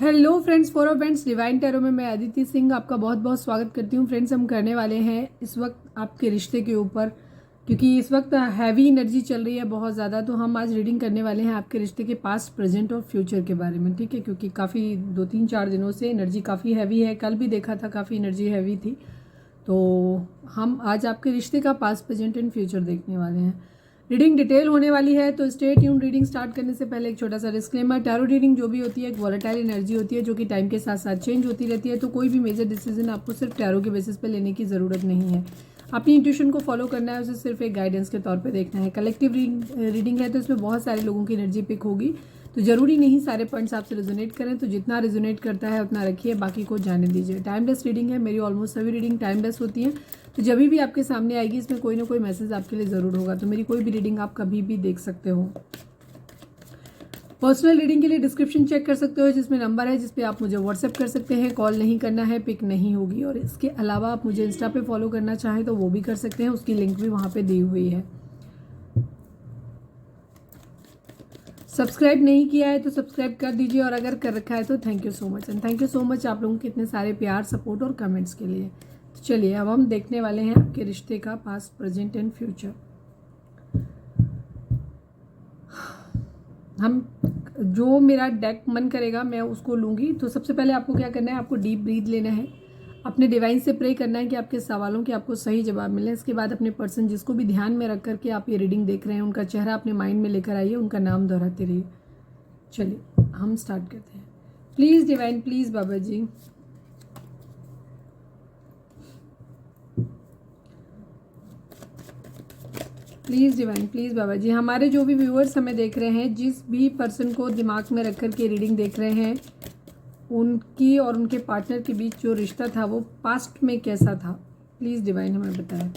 Hello friends, for friends divine tarot में मैं अदिति सिंह आपका बहुत बहुत स्वागत करती हूँ। फ्रेंड्स, हम करने वाले हैं इस वक्त आपके रिश्ते के ऊपर, क्योंकि इस वक्त हैवी एनर्जी चल रही है बहुत ज़्यादा। तो हम आज रीडिंग करने वाले हैं आपके रिश्ते के पास्ट, प्रेजेंट और फ्यूचर के बारे में, ठीक है। क्योंकि काफ़ी 2-3-4 दिनों से एनर्जी काफ़ी हैवी है। कल भी देखा था काफ़ी एनर्जी हैवी थी। तो हम आज आपके रिश्ते का पास्ट, प्रेजेंट एंड फ्यूचर देखने वाले हैं। रीडिंग डिटेल होने वाली है, तो स्टे ट्यून। रीडिंग स्टार्ट करने से पहले एक छोटा सा डिस्क्लेमर, टैरो रीडिंग जो भी होती है एक वॉलेटाइल एनर्जी होती है जो कि टाइम के साथ साथ चेंज होती रहती है। तो कोई भी मेजर डिसीजन आपको सिर्फ टैरो के बेसिस पे लेने की ज़रूरत नहीं है। अपनी इंट्यूशन को फॉलो करना है, उसे सिर्फ एक गाइडेंस के तौर पे देखना है। कलेक्टिव रीडिंग है तो इसमें बहुत सारे लोगों की एनर्जी पिक होगी, तो ज़रूरी नहीं सारे पॉइंट्स आपसे रेजोनेट करें। तो जितना रेजोनेट करता है उतना रखिए, बाकी को जाने दीजिए। टाइमलेस रीडिंग है, मेरी ऑलमोस्ट सभी रीडिंग टाइमलेस होती हैं। तो जब भी आपके सामने आएगी इसमें कोई ना कोई मैसेज आपके लिए ज़रूर होगा। तो मेरी कोई भी रीडिंग आप कभी भी देख सकते हो। पर्सनल रीडिंग के लिए डिस्क्रिप्शन चेक कर सकते हो, जिसमें नंबर है जिस पे आप मुझे व्हाट्सएप कर सकते हैं। कॉल नहीं करना है, पिक नहीं होगी। और इसके अलावा आप मुझे इंस्टा पे फॉलो करना चाहें तो वो भी कर सकते हैं, उसकी लिंक भी वहाँ पे दी हुई है। सब्सक्राइब नहीं किया है तो सब्सक्राइब कर दीजिए, और अगर कर रखा है तो thank you so much. And thank you so much आप लोगों के इतने सारे प्यार, सपोर्ट और कमेंट्स के लिए। तो चलिए अब हम देखने वाले हैं आपके रिश्ते का पास्ट, प्रेजेंट एंड फ्यूचर। हम जो मेरा डेक मन करेगा मैं उसको लूँगी। तो सबसे पहले आपको क्या करना है, आपको डीप ब्रीथ लेना है, अपने डिवाइन से प्रे करना है कि आपके सवालों के आपको सही जवाब मिले। इसके बाद अपने पर्सन जिसको भी ध्यान में रख करके आप ये रीडिंग देख रहे हैं उनका चेहरा अपने माइंड में लेकर आइए, उनका नाम दोहराते रहिए। चलिए हम स्टार्ट करते हैं। Please divine, please Baba ji, please divine, please Baba ji, हमारे जो भी व्यूअर्स हमें देख रहे हैं, जिस भी पर्सन को दिमाग में रख कर के रीडिंग देख रहे हैं, उनकी और उनके पार्टनर के बीच जो रिश्ता था वो पास्ट में कैसा था, प्लीज़ डिवाइन हमें बताएं।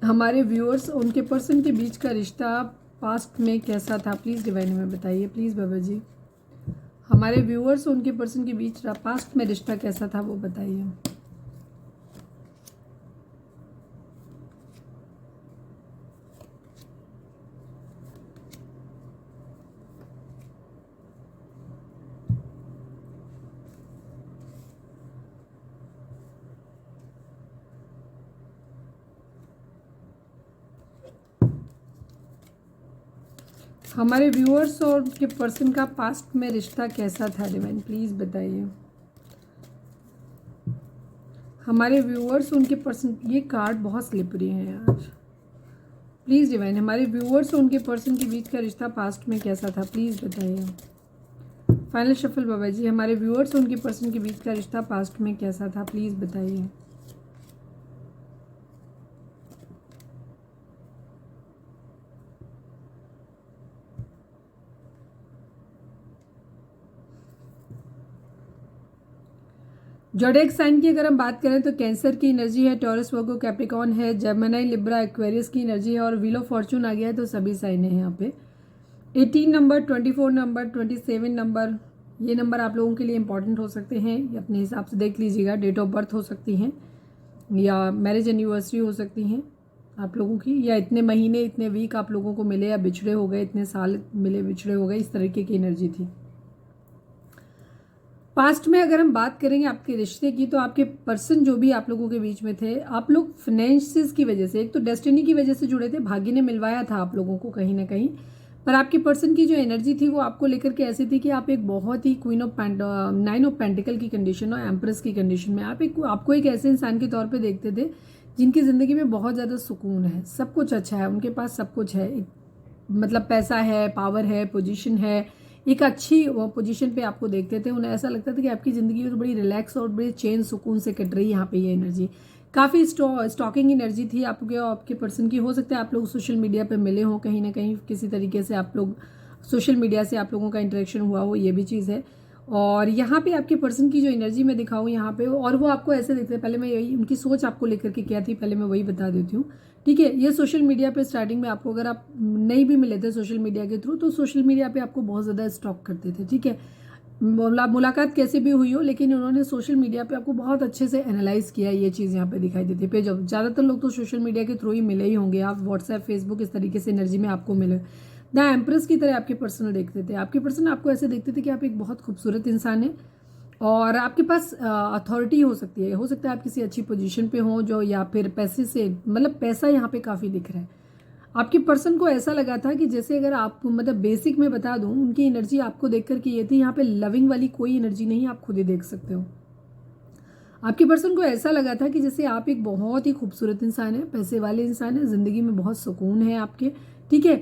हमारे व्यूअर्स, उनके पर्सन के बीच का रिश्ता पास्ट में कैसा था, प्लीज़ डिवाइन हमें बताइए। प्लीज़ बाबा जी, हमारे व्यूअर्स, उनके पर्सन के बीच पास्ट में रिश्ता कैसा था वो बताइए। हमारे व्यूअर्स और उनके पर्सन का पास्ट में रिश्ता कैसा था डिवाइन, प्लीज़ बताइए। हमारे व्यूअर्स, उनके पर्सन, ये कार्ड बहुत स्लिपरी है यार। प्लीज़ डिवाइन, हमारे व्यूअर्स और उनके पर्सन के बीच का रिश्ता पास्ट में कैसा था, प्लीज़ बताइए। फाइनल शफल बाबा जी, हमारे व्यूअर्स और उनके पर्सन के बीच का रिश्ता पास्ट में कैसा था, प्लीज़ बताइए। जोडिएक साइन की अगर हम बात करें तो कैंसर की एनर्जी है, टॉरस, वर्गो, कैप्रिकॉर्न है, जेमिनी, लिब्रा, एक्वेरियस की एनर्जी है, और व्हील ऑफ फॉर्चून आ गया है। तो सभी साइन है यहाँ पे। 18 नंबर, 24 नंबर, 27 नंबर, ये नंबर आप लोगों के लिए इंपॉर्टेंट हो सकते हैं। अपने हिसाब से देख लीजिएगा। डेट ऑफ बर्थ हो सकती हैं, या मैरिज एनिवर्सरी हो सकती हैं आप लोगों की, या इतने महीने, इतने वीक आप लोगों को मिले, या बिछड़े हो गए, इतने साल मिले, बिछड़े हो गए, इस तरीके की एनर्जी थी। पास्ट में अगर हम बात करेंगे आपके रिश्ते की, तो आपके पर्सन जो भी आप लोगों के बीच में थे, आप लोग फाइनेंसिस की वजह से, एक तो डेस्टिनी की वजह से जुड़े थे, भाग्य ने मिलवाया था आप लोगों को कहीं ना कहीं। पर आपके पर्सन की जो एनर्जी थी वो आपको लेकर के ऐसी थी कि आप एक बहुत ही क्वीन ऑफ 9 ऑफ पेंटिकल की कंडीशन और एम्प्रेस की कंडीशन में आपको एक ऐसे इंसान के तौर पे देखते थे जिनकी ज़िंदगी में बहुत ज़्यादा सुकून है, सब कुछ अच्छा है, उनके पास सब कुछ है। मतलब पैसा है, पावर है, पोजीशन है, एक अच्छी पोजीशन पे आपको देखते थे। उन्हें ऐसा लगता था कि आपकी ज़िंदगी तो बड़ी रिलैक्स और बड़ी चैन सुकून से कट रही है। यहाँ पे ये एनर्जी काफ़ी स्टॉकिंग एनर्जी थी आपके पर्सन की। हो सकता है आप लोग सोशल मीडिया पे मिले हों, कहीं ना कहीं किसी तरीके से आप लोग सोशल मीडिया से आप लोगों का इंटरेक्शन हुआ हो, ये भी चीज़ है। और यहाँ पे आपके पर्सन की जो एनर्जी मैं दिखाऊँ यहाँ पे, और वो आपको ऐसे देखते हैं, पहले मैं यही उनकी सोच आपको लेकर के क्या थी पहले मैं वही बता देती हूँ, ठीक है। ये सोशल मीडिया पे स्टार्टिंग में आपको, अगर आप नहीं भी मिले थे सोशल मीडिया के थ्रू, तो सोशल मीडिया पे आपको बहुत ज़्यादा स्टॉक करते थे, ठीक है। मुलाकात कैसे भी हुई हो, लेकिन उन्होंने सोशल मीडिया पे आपको बहुत अच्छे से एनालाइज किया। ये चीज़ यहाँ पे दिखाई देती है। जब ज़्यादातर लोग तो सोशल मीडिया के थ्रू ही मिले ही होंगे, आप व्हाट्सएप, फेसबुक, इस तरीके से एनर्जी में आपको मिले। द एम्प्रेस की तरह आपके पर्सन देखते थे। आपके पर्सन आपको ऐसे देखते थे कि आप एक बहुत खूबसूरत इंसान हैं और आपके पास अथॉरिटी हो सकती है, हो सकता है आप किसी अच्छी पोजीशन पे हो जो, या फिर पैसे से, मतलब पैसा यहाँ पे काफ़ी दिख रहा है। आपके पर्सन को ऐसा लगा था कि जैसे अगर आप, मतलब बेसिक में बता दूं, उनकी एनर्जी आपको देख कर के ये थी, यहाँ पे लविंग वाली कोई एनर्जी नहीं, आप खुद ही देख सकते हो। आपके पर्सन को ऐसा लगा था कि जैसे आप एक बहुत ही खूबसूरत इंसान है, पैसे वाले इंसान है, ज़िंदगी में बहुत सुकून है आपके, ठीक है,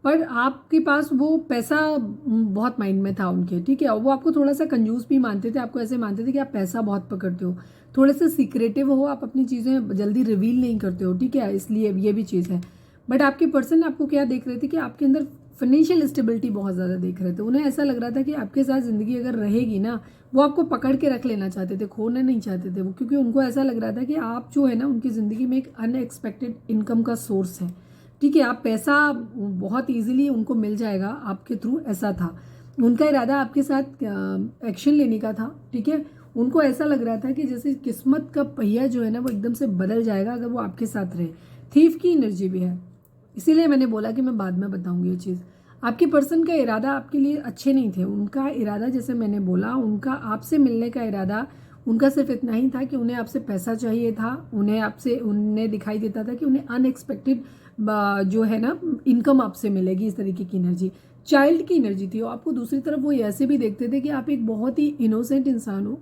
पर आपके पास वो पैसा बहुत माइंड में था उनके, ठीक है। और वो आपको थोड़ा सा कंजूस भी मानते थे, आपको ऐसे मानते थे कि आप पैसा बहुत पकड़ते हो, थोड़े से सीक्रेटिव हो, आप अपनी चीज़ें जल्दी रिवील नहीं करते हो, ठीक है, इसलिए ये भी चीज़ है। बट आपके पर्सन आपको क्या देख रहे थे कि आपके अंदर फाइनेंशियल स्टेबिलिटी बहुत ज़्यादा देख रहे थे। उन्हें ऐसा लग रहा था कि आपके साथ ज़िंदगी अगर रहेगी ना, वो आपको पकड़ के रख लेना चाहते थे, खोना नहीं चाहते थे वो, क्योंकि उनको ऐसा लग रहा था कि आप जो है ना उनकी ज़िंदगी में एक अनएक्सपेक्टेड इनकम का सोर्स है, ठीक है। आप पैसा बहुत ईजिली उनको मिल जाएगा आपके थ्रू, ऐसा था उनका इरादा आपके साथ एक्शन लेने का था, ठीक है। उनको ऐसा लग रहा था कि जैसे किस्मत का पहिया जो है ना वो एकदम से बदल जाएगा अगर वो आपके साथ रहे। थीफ की एनर्जी भी है, इसीलिए मैंने बोला कि मैं बाद में बताऊंगी ये चीज़। आपके पर्सन का इरादा आपके लिए अच्छे नहीं थे। उनका इरादा, जैसे मैंने बोला, उनका आपसे मिलने का इरादा उनका सिर्फ इतना ही था कि उन्हें आपसे पैसा चाहिए था, उन्हें दिखाई देता था कि उन्हें अनएक्सपेक्टेड जो है ना इनकम आपसे मिलेगी, इस तरीके की एनर्जी, चाइल्ड की एनर्जी थी। और आपको दूसरी तरफ वो ऐसे भी देखते थे कि आप एक बहुत ही इनोसेंट इंसान हो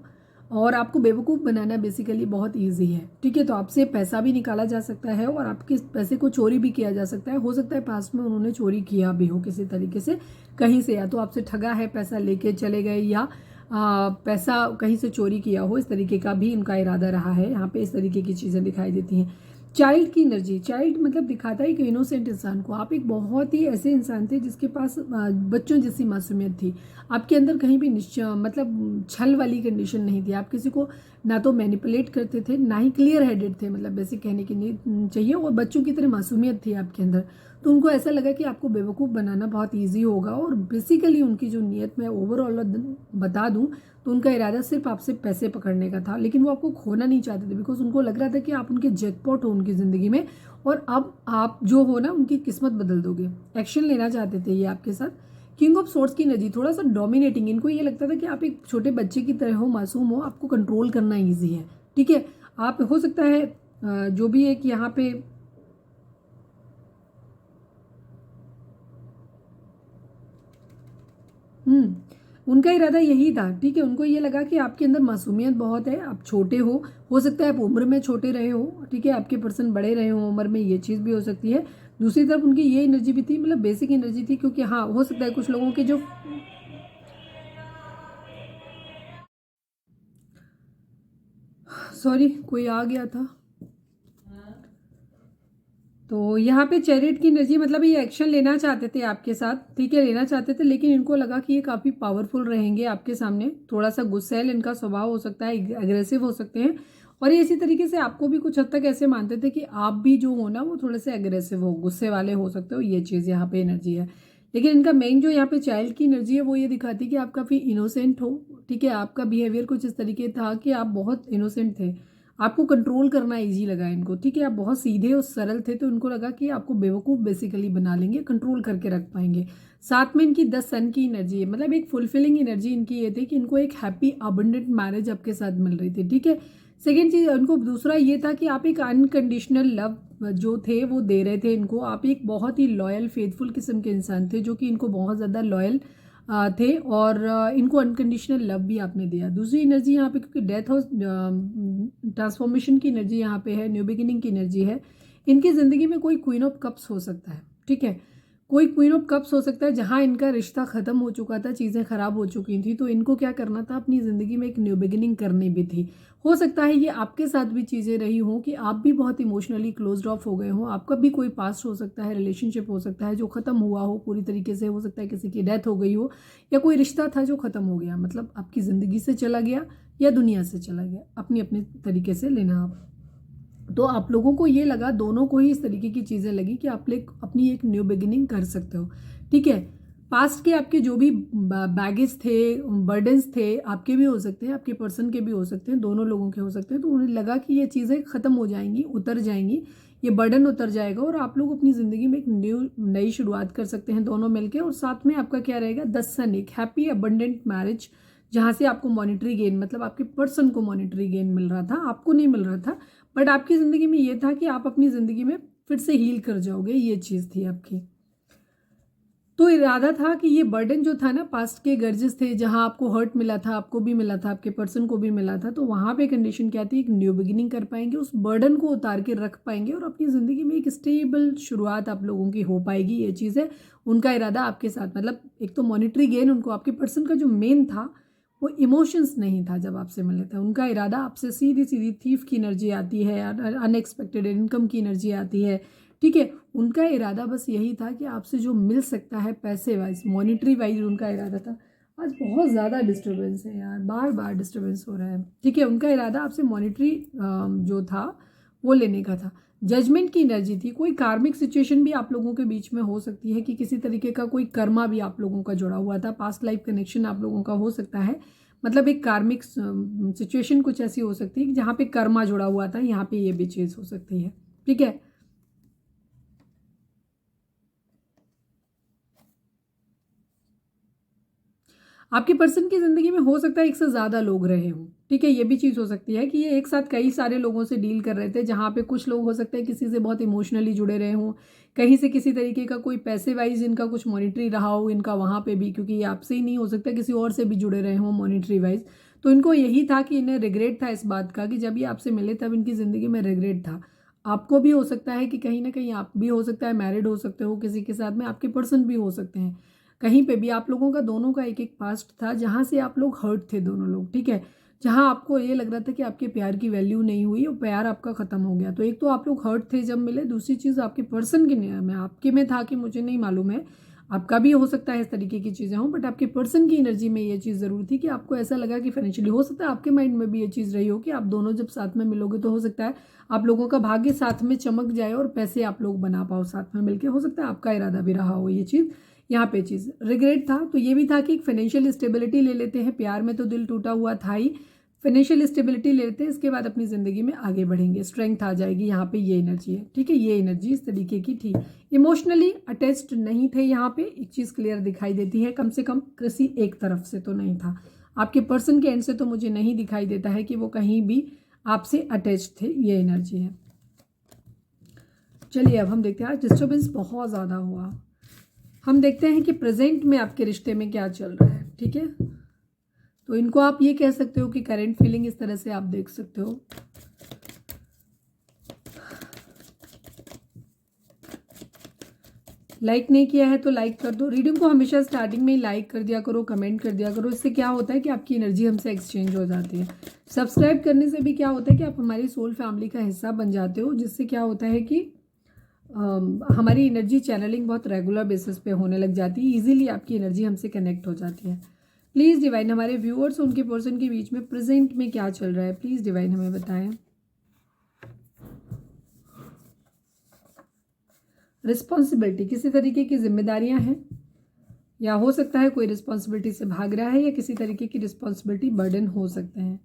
और आपको बेवकूफ़ बनाना बेसिकली बहुत ईजी है, ठीक है। तो आपसे पैसा भी निकाला जा सकता है और आपके पैसे को चोरी भी किया जा सकता है। हो सकता है पास्ट में उन्होंने चोरी किया भी हो किसी तरीके से कहीं से, या तो आपसे ठगा है, पैसा लेके चले गए, या पैसा कहीं से चोरी किया हो, इस तरीके का भी उनका इरादा रहा है। यहाँ पे इस तरीके की चीज़ें दिखाई देती हैं। चाइल्ड की एनर्जी, चाइल्ड मतलब दिखाता है कि इनोसेंट इंसान को, आप एक बहुत ही ऐसे इंसान थे जिसके पास बच्चों जैसी मासूमियत थी। आपके अंदर कहीं भी मतलब छल वाली कंडीशन नहीं थी। आप किसी को ना तो मैनिपुलेट करते थे, ना ही क्लियर हेडेड थे, मतलब बेसिक कहने की नहीं चाहिए, और बच्चों की तरह मासूमियत थी आपके अंदर। तो उनको ऐसा लगा कि आपको बेवकूफ़ बनाना बहुत ईजी होगा, और बेसिकली उनकी जो नीयत में ओवरऑल बता दूं तो उनका इरादा सिर्फ आपसे पैसे पकड़ने का था, लेकिन वो आपको खोना नहीं चाहते थे, बिकॉज उनको लग रहा था कि आप उनके जैकपॉट हो उनकी ज़िंदगी में, और अब आप जो हो ना उनकी किस्मत बदल दोगे। एक्शन लेना चाहते थे ये आपके साथ। किंग ऑफ सोर्ड्स की एनर्जी, थोड़ा सा डोमिनेटिंग, इनको ये लगता था कि आप एक छोटे बच्चे की तरह हो, मासूम हो, आपको कंट्रोल करना ईजी है, ठीक है। आप हो सकता है जो भी एक यहाँ पे उनका इरादा यही था, ठीक है। उनको ये लगा कि आपके अंदर मासूमियत बहुत है, आप छोटे हो सकता है आप उम्र में छोटे रहे हो, ठीक है, आपके पर्सन बड़े रहे हो उम्र में, ये चीज़ भी हो सकती है। दूसरी तरफ उनकी ये एनर्जी भी थी, मतलब बेसिक एनर्जी थी, क्योंकि हाँ हो सकता है कुछ लोगों के जो, सॉरी कोई आ गया था, तो यहाँ पे चैरिट की एनर्जी, मतलब ये एक्शन लेना चाहते थे आपके साथ, ठीक है, लेना चाहते थे, लेकिन इनको लगा कि ये काफ़ी पावरफुल रहेंगे आपके सामने, थोड़ा सा गुस्सैल इनका स्वभाव हो सकता है, एग्रेसिव हो सकते हैं, और ये इसी तरीके से आपको भी कुछ हद तक ऐसे मानते थे कि आप भी जो हो ना वो थोड़े से एग्रेसिव हो, गुस्से वाले हो सकते हो, ये चीज़ यहाँ पे एनर्जी है। लेकिन इनका मेन जो यहाँ पे चाइल्ड की एनर्जी है वो ये दिखाती है कि आप काफ़ी इनोसेंट हो, ठीक है, आपका बिहेवियर कुछ इस तरीके था कि आप बहुत इनोसेंट थे, आपको कंट्रोल करना इजी लगा इनको, ठीक है, आप बहुत सीधे और सरल थे, तो इनको लगा कि आपको बेवकूफ़ बेसिकली बना लेंगे, कंट्रोल करके रख पाएंगे। साथ में इनकी 10 सन की एनर्जी है, मतलब एक फुलफिलिंग एनर्जी इनकी ये थी कि इनको एक हैप्पी अबंडेंट मैरिज आपके साथ मिल रही थी, ठीक है। सेकेंड चीज़ उनको दूसरा ये था कि आप एक अनकंडीशनल लव जो थे वो दे रहे थे इनको, आप एक बहुत ही लॉयल फेथफुल किस्म के इंसान थे, जो कि इनको बहुत ज़्यादा लॉयल थे, और इनको अनकंडीशनल लव भी आपने दिया। दूसरी एनर्जी यहाँ पे, क्योंकि डेथ हाउस ट्रांसफॉर्मेशन की एनर्जी यहाँ पे है, न्यू बिगिनिंग की एनर्जी है, इनकी ज़िंदगी में कोई क्वीन ऑफ कप्स हो सकता है, ठीक है, कोई क्वीन ऑफ कप्स हो सकता है जहाँ इनका रिश्ता ख़त्म हो चुका था, चीज़ें ख़राब हो चुकी थी, तो इनको क्या करना था, अपनी ज़िंदगी में एक न्यू बिगिनिंग करनी भी थी। हो सकता है ये आपके साथ भी चीज़ें रही हों कि आप भी बहुत इमोशनली क्लोज्ड ऑफ हो गए हो, आपका भी कोई पास्ट हो सकता है, रिलेशनशिप हो सकता है जो ख़त्म हुआ हो पूरी तरीके से, हो सकता है किसी की डेथ हो गई हो, या कोई रिश्ता था जो ख़त्म हो गया, मतलब आपकी ज़िंदगी से चला गया या दुनिया से चला गया, अपनी अपने तरीके से लेना आप। तो आप लोगों को ये लगा, दोनों को ही इस तरीके की चीज़ें लगी कि आप लोग अपनी एक न्यू बिगिनिंग कर सकते हो, ठीक है। पास्ट के आपके जो भी बैगेज थे, बर्डन्स थे, आपके भी हो सकते हैं, आपके पर्सन के भी हो सकते हैं, दोनों लोगों के हो सकते हैं, तो उन्हें लगा कि ये चीज़ें ख़त्म हो जाएंगी, उतर जाएंगी, ये बर्डन उतर जाएगा और आप लोग अपनी ज़िंदगी में एक नई शुरुआत कर सकते हैं दोनों मिलके। और साथ में आपका क्या रहेगा, द सन, एक हैप्पी अबंडेंट मैरिज, जहाँ से आपको मॉनिटरी गेन, मतलब आपके पर्सन को मॉनिटरी गेन मिल रहा था, आपको नहीं मिल रहा था, बट आपकी ज़िंदगी में ये था कि आप अपनी ज़िंदगी में फिर से हील कर जाओगे, ये चीज़ थी आपकी। तो इरादा था कि ये बर्डन जो था ना, पास्ट के गर्जेस थे जहाँ आपको हर्ट मिला था, आपको भी मिला था, आपके पर्सन को भी मिला था, तो वहाँ पे कंडीशन क्या थी, एक न्यू बिगिनिंग कर पाएंगे, उस बर्डन को उतार के रख पाएंगे और अपनी ज़िंदगी में एक स्टेबल शुरुआत आप लोगों की हो पाएगी, ये चीज़ है उनका इरादा आपके साथ। मतलब एक तो मॉनिटरी गेन, उनको आपके पर्सन का जो मेन था वो इमोशंस नहीं था जब आपसे मिले थे, उनका इरादा आपसे सीधी सीधी थीफ की एनर्जी आती है, अनएक्सपेक्टेड इनकम की एनर्जी आती है, ठीक है। उनका इरादा बस यही था कि आपसे जो मिल सकता है पैसे वाइज, मॉनिटरी वाइज उनका इरादा था। आज बहुत ज़्यादा डिस्टर्बेंस है यार, बार बार डिस्टर्बेंस हो रहा है, ठीक है। उनका इरादा आपसे मॉनिटरी जो था वो लेने का था। जजमेंट की एनर्जी थी, कोई कार्मिक सिचुएशन भी आप लोगों के बीच में हो सकती है कि किसी तरीके का कोई कर्मा भी आप लोगों का जुड़ा हुआ था, पास्ट लाइफ कनेक्शन आप लोगों का हो सकता है। मतलब एक कार्मिक सिचुएशन कुछ ऐसी हो सकती है कि जहाँ पे कर्मा जुड़ा हुआ था, यहाँ पे ये भी चीज़ हो सकती है, ठीक है। आपके पर्सन की ज़िंदगी में हो सकता है एक से ज़्यादा लोग रहे हों, ठीक है। ये भी चीज़ हो सकती है कि ये एक साथ कई सारे लोगों से डील कर रहे थे, जहाँ पे कुछ लोग हो सकते हैं किसी से बहुत इमोशनली जुड़े रहे हों, कहीं से किसी तरीके का कोई पैसे वाइज इनका कुछ मॉनिटरी रहा हो इनका वहाँ पे भी, क्योंकि ये आपसे ही नहीं हो सकता, किसी और से भी जुड़े रहे हों मॉनिटरी वाइज। तो इनको यही था कि इन्हें रिग्रेट था इस बात का कि जब ये आपसे मिले तब इनकी ज़िंदगी में रिग्रेट था। आपको भी हो सकता है कि कहीं ना कहीं आप भी हो सकता है मैरिड हो सकते हो किसी के साथ में, आपके पर्सन भी हो सकते हैं, कहीं पे भी आप लोगों का दोनों का एक एक पास्ट था जहाँ से आप लोग हर्ट थे दोनों लोग, ठीक है। जहाँ आपको ये लग रहा था कि आपके प्यार की वैल्यू नहीं हुई और प्यार आपका ख़त्म हो गया। तो एक तो आप लोग हर्ट थे जब मिले, दूसरी चीज़ आपके पर्सन के में आपके में था कि मुझे नहीं मालूम है, आपका भी हो सकता है इस तरीके की चीज़ें हों, बट आपके पर्सन की एनर्जी में ये चीज़ ज़रूर थी कि आपको ऐसा लगा कि फाइनेंशियली हो सकता है आपके माइंड में भी ये चीज़ रही हो कि आप दोनों जब साथ में मिलोगे तो हो सकता है आप लोगों का भाग्य साथ में चमक जाए और पैसे आप लोग बना पाओ साथ में मिलकर, हो सकता है आपका इरादा भी रहा हो ये चीज़। यहाँ पे चीज़ रिग्रेट था, तो ये भी था कि एक फाइनेंशियल स्टेबिलिटी ले लेते हैं, प्यार में तो दिल टूटा हुआ था ही, फाइनेंशियल स्टेबिलिटी ले लेते हैं, इसके बाद अपनी ज़िंदगी में आगे बढ़ेंगे, स्ट्रेंथ आ जाएगी, यहाँ पे ये एनर्जी है, ठीक है। ये एनर्जी इस तरीके की थी, इमोशनली अटैच्ड नहीं थे यहाँ पे, एक चीज़ क्लियर दिखाई देती है, कम से कम किसी एक तरफ से तो नहीं था, आपके पर्सन के एंड से तो मुझे नहीं दिखाई देता है कि वो कहीं भी आपसे अटैच थे, ये एनर्जी है। चलिए अब हम देखते हैं, आज डिस्टर्बेंस बहुत ज़्यादा हुआ, हम देखते हैं कि प्रेजेंट में आपके रिश्ते में क्या चल रहा है, ठीक है। तो इनको आप ये कह सकते हो कि करंट फीलिंग इस तरह से आप देख सकते हो। लाइक नहीं किया है तो लाइक कर दो, रीडिंग को हमेशा स्टार्टिंग में ही लाइक कर दिया करो, कमेंट कर दिया करो, इससे क्या होता है कि आपकी एनर्जी हमसे एक्सचेंज हो जाती है। सब्सक्राइब करने से भी क्या होता है कि आप हमारी सोल फैमिली का हिस्सा बन जाते हो, जिससे क्या होता है कि हमारी एनर्जी चैनलिंग बहुत रेगुलर बेसिस पे होने लग जाती है, इजीली आपकी एनर्जी हमसे कनेक्ट हो जाती है। प्लीज़ डिवाइन, हमारे व्यूअर्स उनके पर्सन के बीच में प्रेजेंट में क्या चल रहा है, प्लीज़ डिवाइन हमें बताएं। रिस्पॉन्सिबिलिटी, किसी तरीके की जिम्मेदारियां हैं, या हो सकता है कोई रिस्पॉन्सिबिलिटी से भाग रहा है, या किसी तरीके की रिस्पॉन्सिबिलिटी बर्डन हो सकते हैं।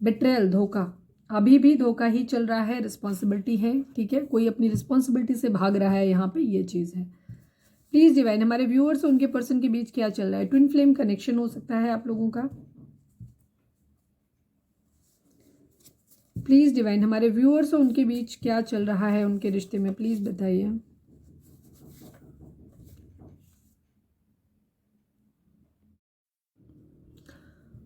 बिट्रेयल, धोखा, अभी भी धोखा ही चल रहा है, रिस्पॉन्सिबिलिटी है, ठीक है, कोई अपनी रिस्पॉन्सिबिलिटी से भाग रहा है, यहाँ पे ये चीज़ है। प्लीज़ डिवाइन, हमारे व्यूअर्स उनके पर्सन के बीच क्या चल रहा है, ट्विन फ्लेम कनेक्शन हो सकता है आप लोगों का। प्लीज़ डिवाइन, हमारे व्यूअर्स उनके बीच क्या चल रहा है उनके रिश्ते में, प्लीज़ बताइए।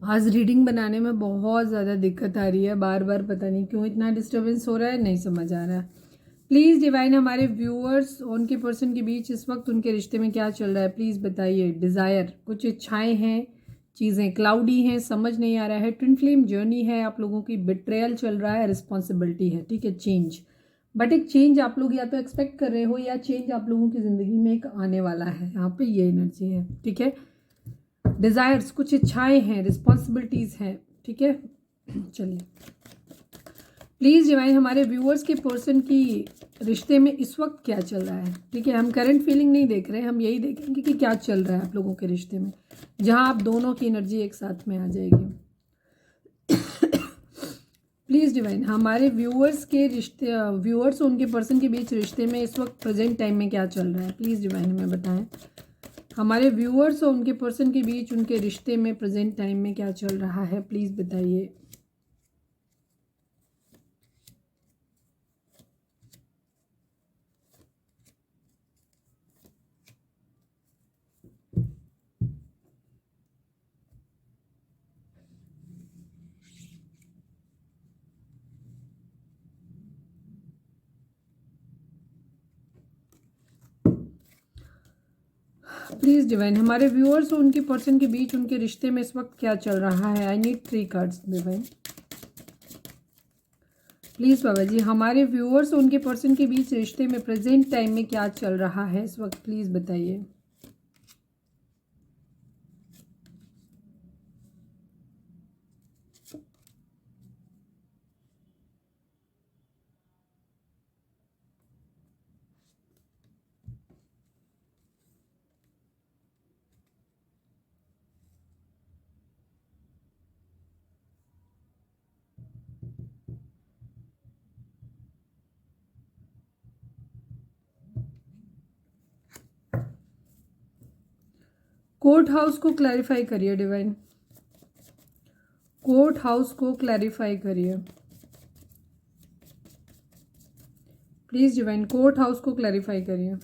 आज रीडिंग बनाने में बहुत ज़्यादा दिक्कत आ रही है, बार बार पता नहीं क्यों इतना डिस्टर्बेंस हो रहा है, नहीं समझ आ रहा है। प्लीज़ डिवाइन, हमारे व्यूअर्स उनके पर्सन के बीच इस वक्त उनके रिश्ते में क्या चल रहा है, प्लीज़ बताइए। डिज़ायर, कुछ इच्छाएं हैं, चीज़ें क्लाउडी हैं, समझ नहीं आ रहा है, ट्विन फ्लेम जर्नी है आप लोगों की, बिट्रेयल चल रहा है, रिस्पॉन्सिबिलिटी है, ठीक है, चेंज, बट एक चेंज आप लोग या तो एक्सपेक्ट कर रहे हो या चेंज आप लोगों की ज़िंदगी में एक आने वाला है, यहाँ पे ये एनर्जी है, ठीक है। डिज़ायर्स, कुछ इच्छाएं हैं, रिस्पॉन्सिबिलिटीज़ हैं, ठीक है। चलिए प्लीज़ डिवाइन, हमारे व्यूअर्स के पर्सन की रिश्ते में इस वक्त क्या चल रहा है, ठीक है। हम करंट फीलिंग नहीं देख रहे हैं, हम यही देखेंगे कि क्या चल रहा है आप लोगों के रिश्ते में, जहां आप दोनों की एनर्जी एक साथ में आ जाएगी। प्लीज़ डिवाइन, हमारे व्यूअर्स के रिश्ते, व्यूअर्स और उनके पर्सन के बीच रिश्ते में इस वक्त प्रेजेंट टाइम में क्या चल रहा है, प्लीज़ डिवाइन हमें बताएं। हमारे व्यूअर्स और उनके पर्सन के बीच उनके रिश्ते में प्रेजेंट टाइम में क्या चल रहा है, प्लीज़ बताइए। प्लीज़ डिवाइन, हमारे व्यूअर्स और उनके पर्सन के बीच उनके रिश्ते में इस वक्त क्या चल रहा है। I need 3 cards divine. Please Baba ji, हमारे व्यूअर्स और उनके पर्सन के बीच रिश्ते में प्रेजेंट टाइम में क्या चल रहा है इस वक्त, प्लीज़ बताइए। कोर्ट हाउस को क्लैरिफाई करिए डिवाइन, कोर्ट हाउस को क्लैरिफाई करिए प्लीज़ डिवाइन, कोर्ट हाउस को क्लैरिफाई करिए।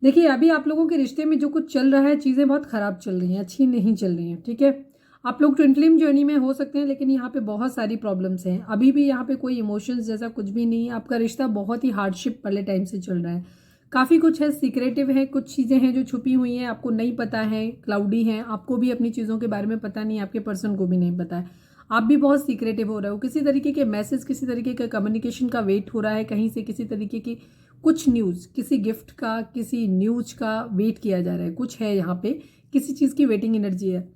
देखिए, अभी आप लोगों के रिश्ते में जो कुछ चल रहा है, चीज़ें बहुत ख़राब चल रही हैं, अच्छी नहीं चल रही हैं, ठीक है। आप लोग ट्विन फ्लेम जर्नी में हो सकते हैं, लेकिन यहाँ पे बहुत सारी प्रॉब्लम्स हैं। अभी भी यहाँ पे कोई इमोशंस जैसा कुछ भी नहीं है। आपका रिश्ता बहुत ही हार्डशिप वाले टाइम से चल रहा है। काफ़ी कुछ है, सीक्रेटिव है, कुछ चीज़ें हैं जो छुपी हुई हैं, आपको नहीं पता है, क्लाउडी हैं, आपको भी अपनी चीज़ों के बारे में पता नहीं, आपके पर्सन को भी नहीं पता है। आप भी बहुत सीक्रेटिव हो रहे हो। किसी तरीके के मैसेज, किसी तरीके का कम्युनिकेशन का वेट हो रहा है, कहीं से किसी तरीके की कुछ न्यूज़, किसी गिफ्ट का, किसी न्यूज का वेट किया जा रहा है। कुछ है यहाँ पे, किसी चीज़ की वेटिंग एनर्जी है।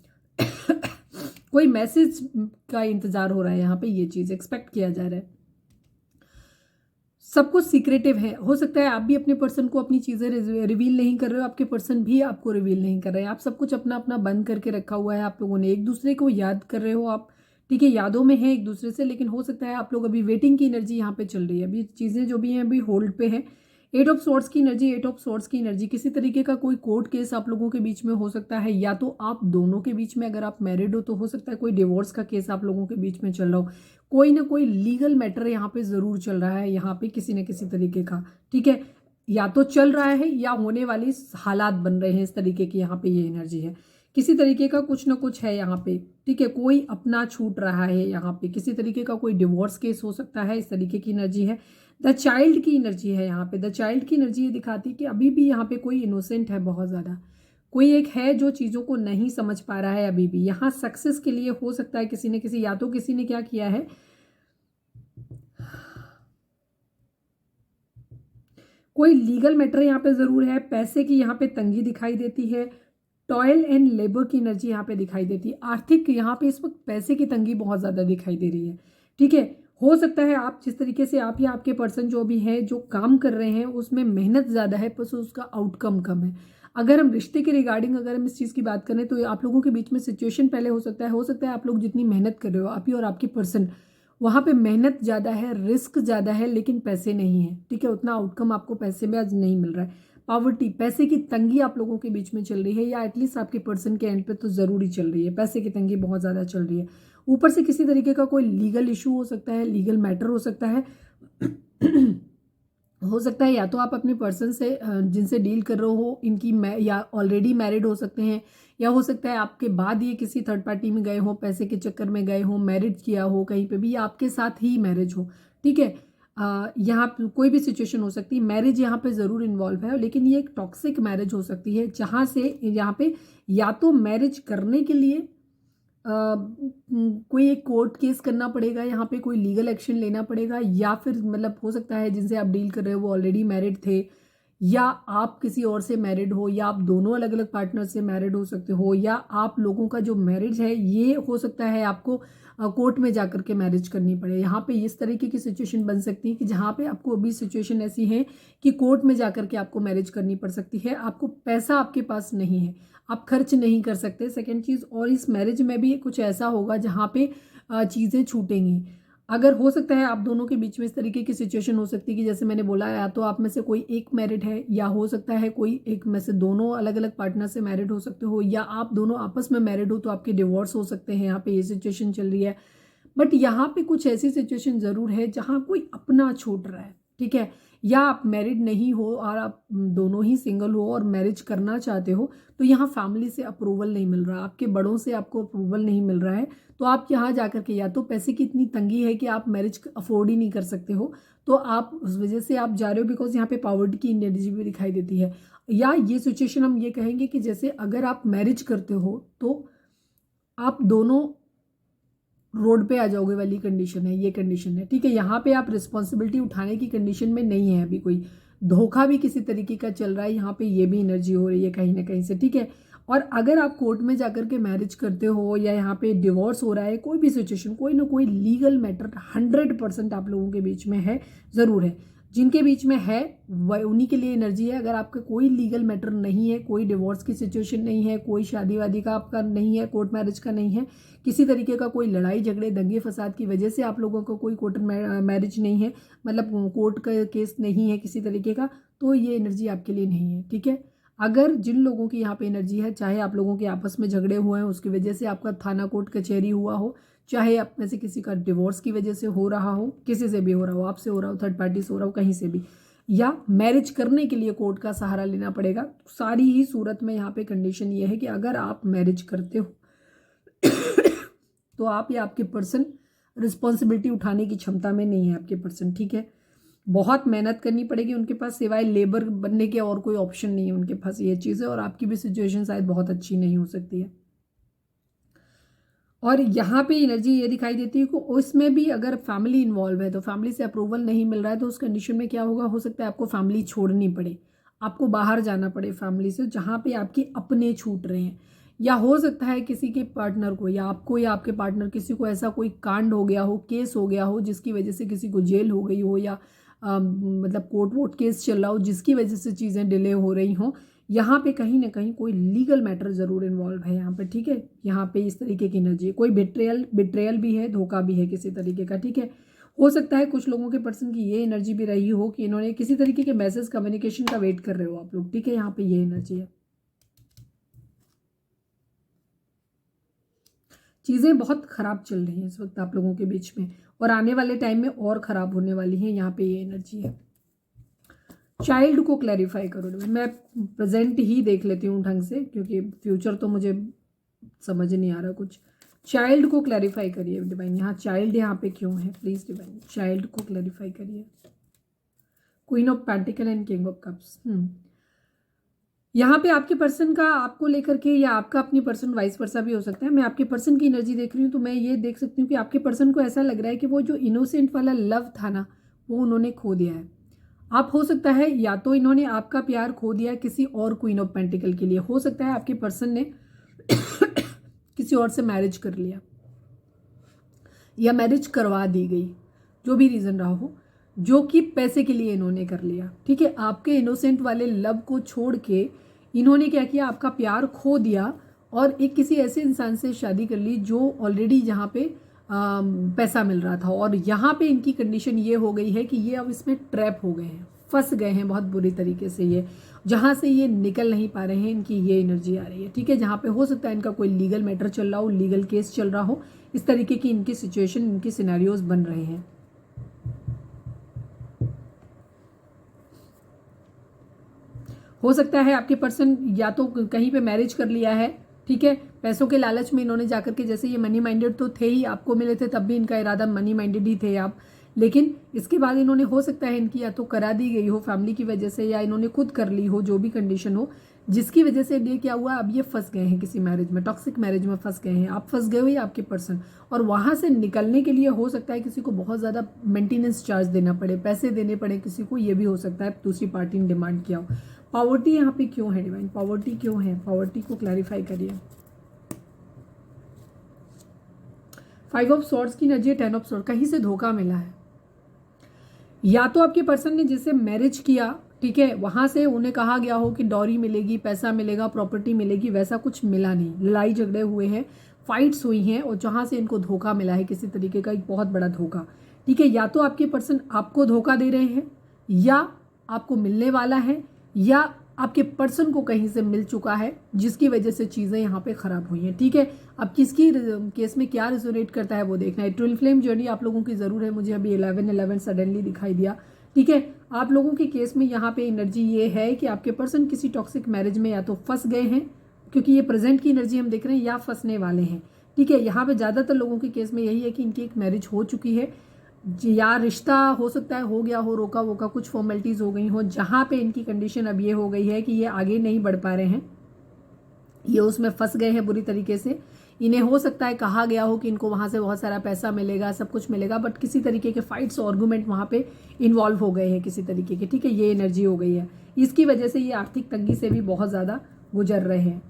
कोई मैसेज का इंतजार हो रहा है यहाँ पे, ये चीज़ एक्सपेक्ट किया जा रहा है। सब कुछ सीक्रेटिव है। हो सकता है आप भी अपने पर्सन को अपनी चीज़ें रिवील नहीं कर रहे हो, आपके पर्सन भी आपको रिवील नहीं कर रहे हैं। आप सब कुछ अपना अपना बंद करके रखा हुआ है। आप लोगों ने एक दूसरे को याद कर रहे हो आप, ठीक है, यादों में है एक दूसरे से, लेकिन हो सकता है आप लोग अभी वेटिंग की एनर्जी यहाँ पे चल रही है। अभी चीज़ें जो भी हैं अभी होल्ड पे है। 8 ऑफ सॉर्ड्स की एनर्जी, 8 ऑफ सॉर्ड्स की एनर्जी, किसी तरीके का कोई कोर्ट केस आप लोगों के बीच में हो सकता है, या तो आप दोनों के बीच में, अगर आप मैरिड हो तो हो सकता है कोई डिवोर्स का केस आप लोगों के बीच में चल रहा हो। कोई ना कोई लीगल मैटर यहाँ पे ज़रूर चल रहा है, यहाँ पे किसी न किसी तरीके का, ठीक है, या तो चल रहा है या होने वाली हालात बन रहे हैं इस तरीके की। यहाँ पे ये एनर्जी है, किसी तरीके का कुछ ना कुछ है यहाँ पे, ठीक है। कोई अपना छूट रहा है यहाँ पे, किसी तरीके का कोई डिवोर्स केस हो सकता है, इस तरीके की एनर्जी है। द चाइल्ड की एनर्जी है यहाँ पे। द चाइल्ड की एनर्जी ये दिखाती है कि अभी भी यहाँ पे कोई इनोसेंट है बहुत ज़्यादा। कोई एक है जो चीज़ों को नहीं समझ पा रहा है अभी भी। यहाँ सक्सेस के लिए हो सकता है किसी ने किसी, या तो किसी ने क्या किया है, कोई लीगल मैटर यहाँ पे ज़रूर है। पैसे की यहाँ पे तंगी दिखाई देती है। टॉयल एंड लेबर की एनर्जी यहाँ पे दिखाई देती है। आर्थिक यहाँ पे इस वक्त पैसे की तंगी बहुत ज़्यादा दिखाई दे रही है, ठीक है। हो सकता है आप जिस तरीके से, आप या आपके पर्सन जो भी है जो काम कर रहे हैं उसमें मेहनत ज़्यादा है, पर उसका आउटकम कम है। अगर हम रिश्ते के रिगार्डिंग, अगर हम इस चीज़ की बात करें, तो आप लोगों के बीच में सिचुएशन पहले हो सकता है आप लोग जितनी मेहनत कर रहे हो, आप ही और आपके पर्सन, वहाँ पे मेहनत ज़्यादा है, रिस्क ज़्यादा है, लेकिन पैसे नहीं है, ठीक है। उतना आउटकम आपको पैसे में आज नहीं मिल रहा है। पॉवर्टी, पैसे की तंगी आप लोगों के बीच में चल रही है, या एटलीस्ट आपके पर्सन के एंड पे तो ज़रूरी चल रही है। पैसे की तंगी बहुत ज़्यादा चल रही है। ऊपर से किसी तरीके का कोई लीगल इशू हो सकता है, लीगल मैटर हो सकता है। हो सकता है या तो आप अपने पर्सन से जिनसे डील कर रहे हो इनकी या ऑलरेडी मैरिड हो सकते हैं, या हो सकता है आपके बाद ये किसी थर्ड पार्टी में गए हो, पैसे के चक्कर में गए हो, मैरिज किया हो कहीं पे भी, या आपके साथ ही मैरिज हो, ठीक है। यहाँ कोई भी सिचुएशन हो सकती है। मैरिज यहाँ पे ज़रूर इन्वॉल्व है, लेकिन ये एक टॉक्सिक मैरिज हो सकती है, जहाँ से यहाँ पे या तो मैरिज करने के लिए कोई एक कोर्ट केस करना पड़ेगा, यहाँ पे कोई लीगल एक्शन लेना पड़ेगा, या फिर मतलब हो सकता है जिनसे आप डील कर रहे हो वो ऑलरेडी मैरिड थे, या आप किसी और से मैरिड हो, या आप दोनों अलग अलग पार्टनर से मैरिड हो सकते हो, या आप लोगों का जो मैरिज है ये हो सकता है आपको कोर्ट में जाकर के मैरिज करनी पड़े। यहाँ पे इस तरीके की सिचुएशन बन सकती है कि जहाँ पे आपको अभी सिचुएशन ऐसी है कि कोर्ट में जाकर के आपको मैरिज करनी पड़ सकती है। आपको पैसा आपके पास नहीं है, आप खर्च नहीं कर सकते। सेकेंड चीज़, और इस मैरिज में भी कुछ ऐसा होगा जहाँ पे चीज़ें छूटेंगी। अगर हो सकता है आप दोनों के बीच में इस तरीके की सिचुएशन हो सकती है कि जैसे मैंने बोला, या तो आप में से कोई एक मैरिड है, या हो सकता है कोई एक में से दोनों अलग अलग पार्टनर से मैरिड हो सकते हो, या आप दोनों आपस में मैरिड हो तो आपके डिवोर्स हो सकते हैं। यहाँ पे ये सिचुएशन चल रही है। बट यहाँ पे कुछ ऐसी सिचुएशन ज़रूर है जहाँ कोई अपना छूट रहा है, ठीक है। या आप मैरिड नहीं हो और आप दोनों ही सिंगल हो और मैरिज करना चाहते हो, तो यहाँ फैमिली से अप्रूवल नहीं मिल रहा, आपके बड़ों से आपको अप्रूवल नहीं मिल रहा है। तो आप यहाँ जाकर के, या तो पैसे की इतनी तंगी है कि आप मैरिज अफोर्ड ही नहीं कर सकते हो, तो आप उस वजह से आप जा रहे हो, बिकॉज यहाँ पे पॉवर्टी की एनर्जी भी दिखाई देती है। या ये सिचुएशन हम ये कहेंगे कि जैसे अगर आप मैरिज करते हो तो आप दोनों रोड पे आ जाओगे वाली कंडीशन है, ये कंडीशन है, ठीक है। यहाँ पे आप रिस्पॉन्सिबिलिटी उठाने की कंडीशन में नहीं है, अभी कोई धोखा भी किसी तरीके का चल रहा है, यहाँ पे ये भी एनर्जी हो रही है कहीं ना कहीं से, ठीक है। और अगर आप कोर्ट में जाकर के मैरिज करते हो, या यहाँ पे डिवोर्स हो रहा है, कोई भी सिचुएशन, कोई ना कोई लीगल मैटर 100% आप लोगों के बीच में है, ज़रूर है। जिनके बीच में है वह उन्हीं के लिए एनर्जी है। अगर आपका कोई लीगल मैटर नहीं है, कोई डिवोर्स की सिचुएशन नहीं है, कोई शादी वादी का आपका नहीं है, कोर्ट मैरिज का नहीं है, किसी तरीके का कोई लड़ाई झगड़े दंगे फसाद की वजह से आप लोगों को कोई कोर्ट मैरिज नहीं है, मतलब कोर्ट का केस नहीं है किसी तरीके का, तो ये एनर्जी आपके लिए नहीं है, ठीक है। अगर जिन लोगों की यहाँ पे एनर्जी है, चाहे आप लोगों के आपस में झगड़े हुए हैं उसकी वजह से आपका थाना कोर्ट कचहरी हुआ हो, चाहे आप में से किसी का डिवोर्स की वजह से हो रहा हो, किसी से भी हो रहा हो, आपसे हो रहा हो, थर्ड पार्टी से हो रहा हो, कहीं से भी, या मैरिज करने के लिए कोर्ट का सहारा लेना पड़ेगा, सारी ही सूरत में यहाँ पे कंडीशन ये है कि अगर आप मैरिज करते हो तो आप या आपके पर्सन रिस्पॉन्सिबिलिटी उठाने की क्षमता में नहीं है आपके पर्सन, ठीक है। बहुत मेहनत करनी पड़ेगी उनके पास, सिवाय लेबर बनने के और कोई ऑप्शन नहीं है उनके पास, ये चीज़ है। और आपकी भी सिचुएशन शायद बहुत अच्छी नहीं हो सकती है। और यहाँ पे एनर्जी ये दिखाई देती है कि उसमें भी अगर फैमिली इन्वॉल्व है, तो फैमिली से अप्रूवल नहीं मिल रहा है, तो उस कंडीशन में क्या होगा, हो सकता है आपको फैमिली छोड़नी पड़े, आपको बाहर जाना पड़े फैमिली से, जहाँ पे आपके अपने छूट रहे हैं। या हो सकता है किसी के पार्टनर को, या आपको या आपके पार्टनर किसी को ऐसा कोई कांड हो गया हो, केस हो गया हो, जिसकी वजह से किसी को जेल हो गई हो, या मतलब कोर्ट वोट केस चल रहा हो जिसकी वजह से चीज़ें डिले हो रही हों। यहाँ पे कहीं ना कहीं कोई लीगल मैटर ज़रूर इन्वॉल्व है यहाँ पे, ठीक है। यहाँ पे इस तरीके की एनर्जी, कोई बिट्रेयल भी है, धोखा भी है किसी तरीके का, ठीक है। हो सकता है कुछ लोगों के पर्सन की ये एनर्जी भी रही हो कि इन्होंने किसी तरीके के मैसेज कम्युनिकेशन का वेट कर रहे हो आप लोग, ठीक है। यहाँ पे ये एनर्जी है। चीज़ें बहुत ख़राब चल रही हैं इस वक्त आप लोगों के बीच में, और आने वाले टाइम में और ख़राब होने वाली हैं। यहाँ पे ये एनर्जी है। चाइल्ड को क्लैरिफाई करो। मैं प्रेजेंट ही देख लेती हूँ ढंग से, क्योंकि फ्यूचर तो मुझे समझ नहीं आ रहा कुछ। चाइल्ड को क्लैरिफाई करिए डिवाइन। यहाँ चाइल्ड यहाँ पे क्यों है, प्लीज़ डिवाइन चाइल्ड को क्लैरिफाई करिए। Queen of pentacle and king of cups. यहाँ पे आपके पर्सन का आपको लेकर के, या आपका अपनी पर्सन वाइस वर्सा भी हो सकता है। मैं आपके पर्सन की एनर्जी देख रही हूँ, तो मैं ये देख सकती हूँ कि आपके पर्सन को ऐसा लग रहा है कि वो जो इनोसेंट वाला लव था ना, वो उन्होंने खो दिया है। आप हो सकता है या तो इन्होंने आपका प्यार खो दिया किसी और क्वीन ऑफ पेंटिकल के लिए, हो सकता है आपके पर्सन ने किसी और से मैरिज कर लिया, या मैरिज करवा दी गई, जो भी रीज़न रहा हो, जो कि पैसे के लिए इन्होंने कर लिया, ठीक है। आपके इनोसेंट वाले लव को छोड़ के इन्होंने क्या किया, आपका प्यार खो दिया और एक किसी ऐसे इंसान से शादी कर ली जो ऑलरेडी जहाँ पे पैसा मिल रहा था। और यहाँ पे इनकी कंडीशन ये हो गई है कि ये अब इसमें ट्रैप हो गए हैं, फंस गए हैं बहुत बुरी तरीके से। ये जहाँ से ये निकल नहीं पा रहे हैं, इनकी ये एनर्जी आ रही है, ठीक है। जहाँ पे हो सकता है इनका कोई लीगल मैटर चल रहा हो, लीगल केस चल रहा हो, इस तरीके की इनकी सिचुएशन, इनकी सिनेरियोज बन रहे हैं। हो सकता है आपके पर्सन या तो कहीं पे मैरिज कर लिया है, ठीक है, पैसों के लालच में इन्होंने जाकर के, जैसे ये मनी माइंडेड तो थे ही, आपको मिले थे तब भी इनका इरादा मनी माइंडेड ही थे आप, लेकिन इसके बाद इन्होंने, हो सकता है इनकी या तो करा दी गई हो फैमिली की वजह से, या इन्होंने खुद कर ली हो, जो भी कंडीशन हो, जिसकी वजह से ये क्या हुआ, अब ये फंस गए हैं किसी मैरिज में, टॉक्सिक मैरिज में फंस गए हैं, आप फंस गए हो या आपके पर्सन। और वहाँ से निकलने के लिए हो सकता है किसी को बहुत ज़्यादा मेंटेनेंस चार्ज देना पड़े, पैसे देने पड़े किसी को, ये भी हो सकता है दूसरी पार्टी ने डिमांड किया हो। पॉवर्टी यहाँ पे क्यों है डिवाइन, पॉवर्टी क्यों है, पॉवर्टी को क्लैरिफाई करिए। 5 ऑफ सॉर्ड्स की एनर्जी, 10 ऑफ सॉर्ड, कहीं से धोखा मिला है। या तो आपके पर्सन ने जिससे मैरिज किया, ठीक है, वहां से उन्हें कहा गया हो कि डॉरी मिलेगी, पैसा मिलेगा, प्रॉपर्टी मिलेगी, वैसा कुछ मिला नहीं, लड़ाई झगड़े हुए हैं, फाइट्स हुई हैं, और जहां से इनको धोखा मिला है किसी तरीके का, एक बहुत बड़ा धोखा, ठीक है। या तो आपके पर्सन आपको धोखा दे रहे हैं, या आपको मिलने वाला है, या आपके पर्सन को कहीं से मिल चुका है, जिसकी वजह से चीज़ें यहाँ पे ख़राब हुई हैं, ठीक है। अब किसकी केस में क्या रिजोनेट करता है वो देखना है। ट्विन फ्लेम जर्नी आप लोगों की ज़रूर है, मुझे अभी 11-11 सडनली दिखाई दिया, ठीक है। आप लोगों के केस में यहाँ पे एनर्जी ये है कि आपके पर्सन किसी टॉक्सिक मैरिज में या तो फंस गए हैं, क्योंकि ये प्रेजेंट की एनर्जी हम देख रहे हैं, या फंसने वाले हैं, ठीक है। यहाँ पे ज़्यादातर लोगों के केस में यही है कि इनकी एक मैरिज हो चुकी है, या रिश्ता हो सकता है हो गया हो, रोका वोका कुछ फॉर्मेलिटीज़ हो गई हो, जहाँ पे इनकी कंडीशन अब ये हो गई है कि ये आगे नहीं बढ़ पा रहे हैं, ये उसमें फंस गए हैं बुरी तरीके से। इन्हें हो सकता है कहा गया हो कि इनको वहाँ से बहुत सारा पैसा मिलेगा, सब कुछ मिलेगा, बट किसी तरीके के फाइट्स और आर्गुमेंट वहाँ पे इन्वॉल्व हो गए हैं किसी तरीके के, ठीक है। ये एनर्जी हो गई है, इसकी वजह से ये आर्थिक तंगी से भी बहुत ज़्यादा गुजर रहे हैं।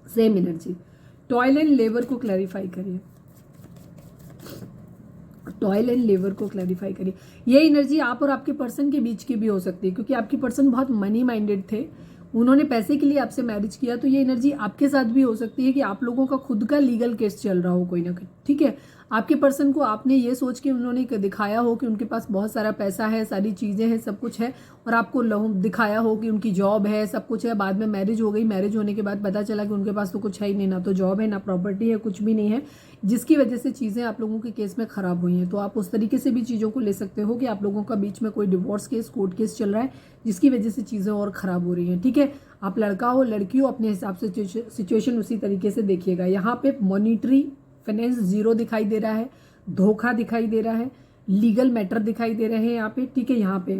Same energy, toil and labour को क्लैरिफाई करिए, टॉयल एंड लेबर को क्लैरिफाई करिए। ये एनर्जी आप और आपके पर्सन के बीच की भी हो सकती है, क्योंकि आपके पर्सन बहुत मनी माइंडेड थे, उन्होंने पैसे के लिए आपसे मैरिज किया, तो ये एनर्जी आपके साथ भी हो सकती है कि आप लोगों का खुद का लीगल केस चल रहा हो कोई ना कोई, ठीक है। आपके पर्सन को आपने ये सोच के उन्होंने दिखाया हो कि उनके पास बहुत सारा पैसा है, सारी चीज़ें हैं, सब कुछ है, और आपको दिखाया हो कि उनकी जॉब है, सब कुछ है। बाद में मैरिज हो गई, मैरिज होने के बाद पता चला कि उनके पास तो कुछ है ही नहीं, ना तो जॉब है, ना प्रॉपर्टी है, कुछ भी नहीं है, जिसकी वजह से चीज़ें आप लोगों के केस में ख़राब हुई हैं। तो आप उस तरीके से भी चीज़ों को ले सकते हो कि आप लोगों का बीच में कोई डिवोर्स केस, कोर्ट केस चल रहा है, जिसकी वजह से चीज़ें और ख़राब हो रही हैं, ठीक है। आप लड़का हो लड़की हो, अपने हिसाब से सिचुएशन उसी तरीके से देखिएगा। यहाँ पे मॉनिटरी फाइनेंस जीरो दिखाई दे रहा है, धोखा दिखाई दे रहा है, लीगल मैटर दिखाई दे रहे हैं यहाँ पे, ठीक है। यहाँ पे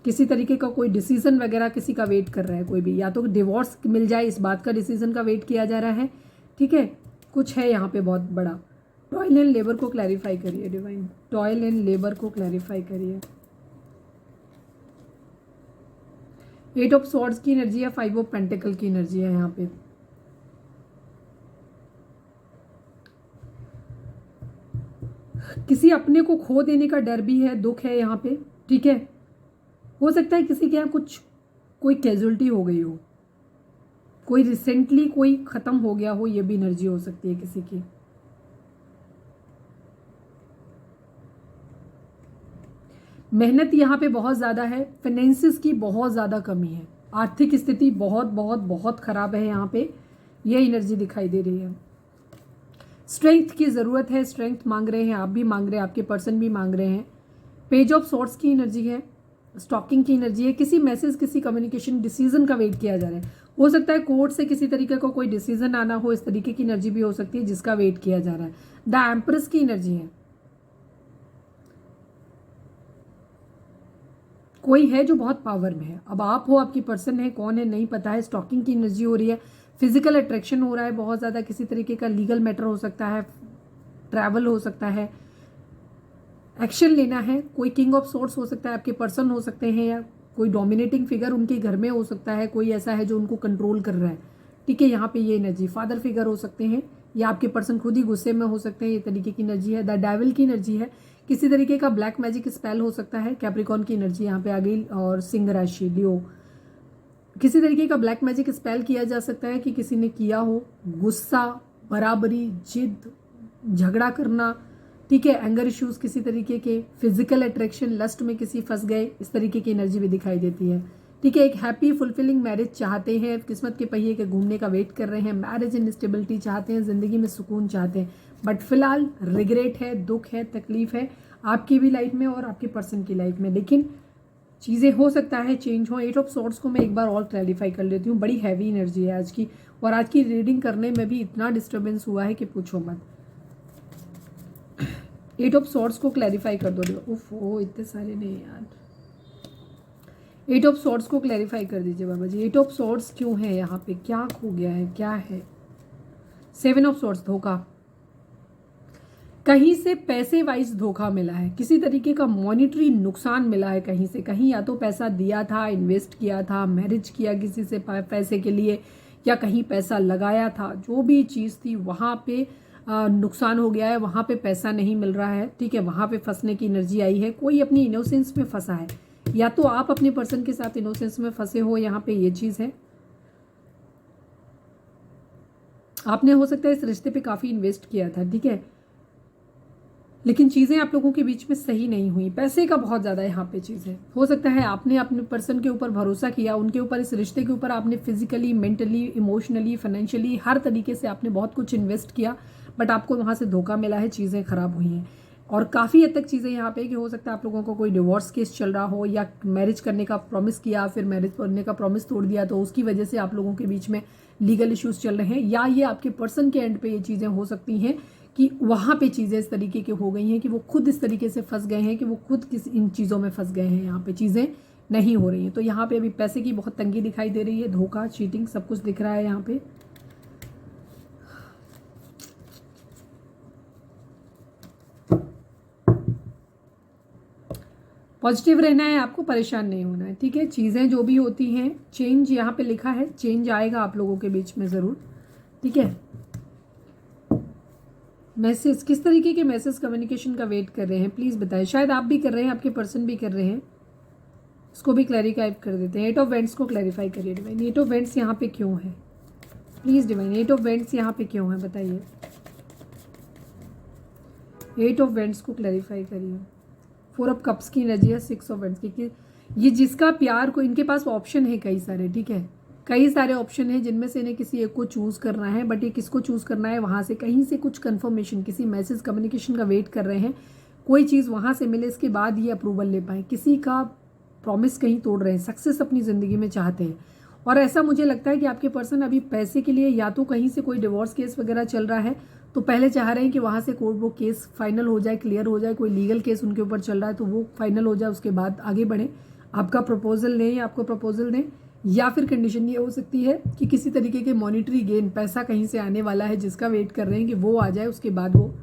किसी तरीके का कोई डिसीजन वगैरह किसी का वेट कर रहा है कोई भी, या तो डिवोर्स मिल जाए इस बात का डिसीजन का वेट किया जा रहा है, ठीक है। कुछ है यहाँ पे बहुत बड़ा। टॉयल एंड लेबर को क्लैरिफाई करिए डिवाइन, टॉयल एंड लेबर को क्लैरिफाई करिए। 8 ऑफ सॉर्ड्स की एनर्जी है, 5 ऑफ पेंटिकल की एनर्जी है यहाँ पे। किसी अपने को खो देने का डर भी है, दुख है यहाँ पे, ठीक है। हो सकता है किसी के यहाँ कुछ कोई कैजुअलिटी हो गई हो, कोई रिसेंटली कोई खत्म हो गया हो, ये भी एनर्जी हो सकती है किसी की। मेहनत यहाँ पे बहुत ज़्यादा है, फाइनेंसिस की बहुत ज़्यादा कमी है, आर्थिक स्थिति बहुत बहुत बहुत खराब है यहाँ पे, ये एनर्जी दिखाई दे रही है। स्ट्रेंथ की ज़रूरत है, स्ट्रेंथ मांग रहे हैं, आप भी मांग रहे हैं, आपके पर्सन भी मांग रहे हैं। पेज ऑफ सॉर्ड्स की एनर्जी है, स्टॉकिंग की एनर्जी है, किसी मैसेज, किसी कम्युनिकेशन, डिसीजन का वेट किया जा रहा है। हो सकता है कोर्ट से किसी तरीके का कोई डिसीजन आना हो, इस तरीके की एनर्जी भी हो सकती है जिसका वेट किया जा रहा है। द एम्प्रेस की एनर्जी है, कोई है जो बहुत पावर में है, अब आप हो, आपकी पर्सन है, कौन है नहीं पता है। स्टॉकिंग की एनर्जी हो रही है, फिजिकल अट्रैक्शन हो रहा है बहुत ज़्यादा, किसी तरीके का लीगल मैटर हो सकता है, ट्रैवल हो सकता है, एक्शन लेना है। कोई किंग ऑफ सोर्स हो सकता है, आपके पर्सन हो सकते हैं, या कोई डोमिनेटिंग फिगर उनके घर में हो सकता है, कोई ऐसा है जो उनको कंट्रोल कर रहा है, ठीक है। यहाँ पे ये एनर्जी फादर फिगर हो सकते हैं, या आपके पर्सन खुद ही गुस्से में हो सकते हैं, ये तरीके की एनर्जी है। द डेविल की एनर्जी है, किसी तरीके का ब्लैक मैजिक स्पेल हो सकता है। कैप्रिकॉर्न की एनर्जी यहाँ पे आ गई, और सिंह राशि लियो, किसी तरीके का ब्लैक मैजिक स्पेल किया जा सकता है कि किसी ने किया हो, गुस्सा, बराबरी, जिद, झगड़ा करना, ठीक है। एंगर इश्यूज किसी तरीके के, फिजिकल अट्रैक्शन, लस्ट में किसी फंस गए, इस तरीके की एनर्जी भी दिखाई देती है, ठीक है। एक हैप्पी फुलफिलिंग मैरिज चाहते हैं, किस्मत के पहिए के घूमने का वेट कर रहे हैं, मैरिज इन स्टेबिलिटी चाहते हैं, जिंदगी में सुकून चाहते हैं, बट फिलहाल रिग्रेट है, दुख है, तकलीफ है आपकी भी लाइफ में और आपके पर्सन की लाइफ में, लेकिन चीज़ें हो सकता है चेंज हो। 8 ऑफ सॉर्ड्स को मैं एक बार और क्लैरिफाई कर लेती हूँ, बड़ी हैवी एनर्जी है आज की, और आज की रीडिंग करने में भी इतना डिस्टर्बेंस हुआ है कि पूछो मत। 8 ऑफ सॉर्ड्स को क्लैरिफाई कर दो। उफ ओ इतने सारे नहीं यार। 8 ऑफ सॉर्ड्स को क्लैरिफाई कर दीजिए बाबा जी। 8 ऑफ सॉर्ड्स क्यों है यहाँ पे, क्या खो गया है, क्या है। 7 ऑफ सॉर्ड्स, धोखा, कहीं से पैसे वाइज धोखा मिला है, किसी तरीके का मॉनिटरी नुकसान मिला है कहीं से कहीं, या तो पैसा दिया था, इन्वेस्ट किया था, मैरिज किया किसी से पैसे के लिए, या कहीं पैसा लगाया था, जो भी चीज़ थी वहाँ पे नुकसान हो गया है, वहाँ पे पैसा नहीं मिल रहा है, ठीक है, वहाँ पे फंसने की एनर्जी आई है। कोई अपनी इनोसेंस में फंसा है, या तो आप अपने पर्सन के साथ इनोसेंस में फंसे हो, यहाँ पे ये चीज़ है। आपने हो सकता है इस रिश्ते पे काफ़ी इन्वेस्ट किया था, ठीक है, लेकिन चीज़ें आप लोगों के बीच में सही नहीं हुई। पैसे का बहुत ज़्यादा यहाँ पे चीज़ है। हो सकता है आपने अपने पर्सन के ऊपर भरोसा किया, उनके ऊपर, इस रिश्ते के ऊपर आपने फिजिकली, मेंटली, इमोशनली, फाइनेंशियली, हर तरीके से आपने बहुत कुछ इन्वेस्ट किया, बट आपको वहाँ से धोखा मिला है, चीज़ें खराब हुई हैं। और काफ़ी हद तक चीज़ें यहाँ पे कि हो सकता है आप लोगों को कोई डिवोर्स केस चल रहा हो, या मैरिज करने का प्रॉमिस किया, फिर मैरिज करने का प्रॉमिस तोड़ दिया, तो उसकी वजह से आप लोगों के बीच में लीगल इश्यूज चल रहे हैं, या ये आपके पर्सन के एंड पे ये चीज़ें हो सकती हैं कि वहाँ पे चीज़ें इस तरीके की हो गई हैं कि वो खुद इस तरीके से फंस गए हैं कि वो खुद इन चीज़ों में फंस गए हैं, यहाँ पे चीज़ें नहीं हो रही हैं। तो यहाँ पे अभी पैसे की बहुत तंगी दिखाई दे रही है, धोखा, चीटिंग, सब कुछ दिख रहा है यहाँ पे। पॉजिटिव रहना है आपको, परेशान नहीं होना है, ठीक है। चीज़ें जो भी होती हैं, चेंज यहाँ पे लिखा है, चेंज आएगा आप लोगों के बीच में ज़रूर, ठीक है। मैसेज, किस तरीके के मैसेज कम्युनिकेशन का वेट कर रहे हैं, प्लीज़ बताएं। शायद आप भी कर रहे हैं, आपके पर्सन भी कर रहे हैं, इसको भी क्लैरिफाई कर देते हैं। 8 ऑफ वेंट्स को क्लैरिफाई करिए डिवाइन। 8 ऑफ वेंट्स यहाँ पे क्यों है, प्लीज़ डिवाइन। 8 ऑफ वेंट्स यहाँ पे क्यों है, बताइए। 8 ऑफ वेंट्स को क्लैरिफाई करिए। 4 ऑफ कप्स की एनर्जी है, 6 ऑफ वेंट्स की। ये जिसका प्यार को, इनके पास ऑप्शन है कई सारे, ठीक है, कई सारे ऑप्शन हैं जिनमें से इन्हें किसी एक को चूज़ करना है, बट ये किसको चूज़ करना है, वहाँ से कहीं से कुछ कंफर्मेशन, किसी मैसेज कम्युनिकेशन का वेट कर रहे हैं, कोई चीज़ वहाँ से मिले, इसके बाद ये अप्रूवल ले पाए। किसी का प्रॉमिस कहीं तोड़ रहे हैं, सक्सेस अपनी ज़िंदगी में चाहते हैं। और ऐसा मुझे लगता है कि आपके पर्सन अभी पैसे के लिए, या तो कहीं से कोई डिवोर्स केस वगैरह चल रहा है, तो पहले चाह रहे हैं कि वहाँ से कोर्ट वो केस फाइनल हो जाए, क्लियर हो जाए। कोई लीगल केस उनके ऊपर चल रहा है तो वो फाइनल हो जाए, उसके बाद आगे बढ़े, आपका प्रपोजल दें, आपको प्रपोजल दें। या फिर कंडीशन ये हो सकती है कि किसी तरीके के मॉनिटरी गेन, पैसा कहीं से आने वाला है जिसका वेट कर रहे हैं कि वो आ जाए, उसके बाद वो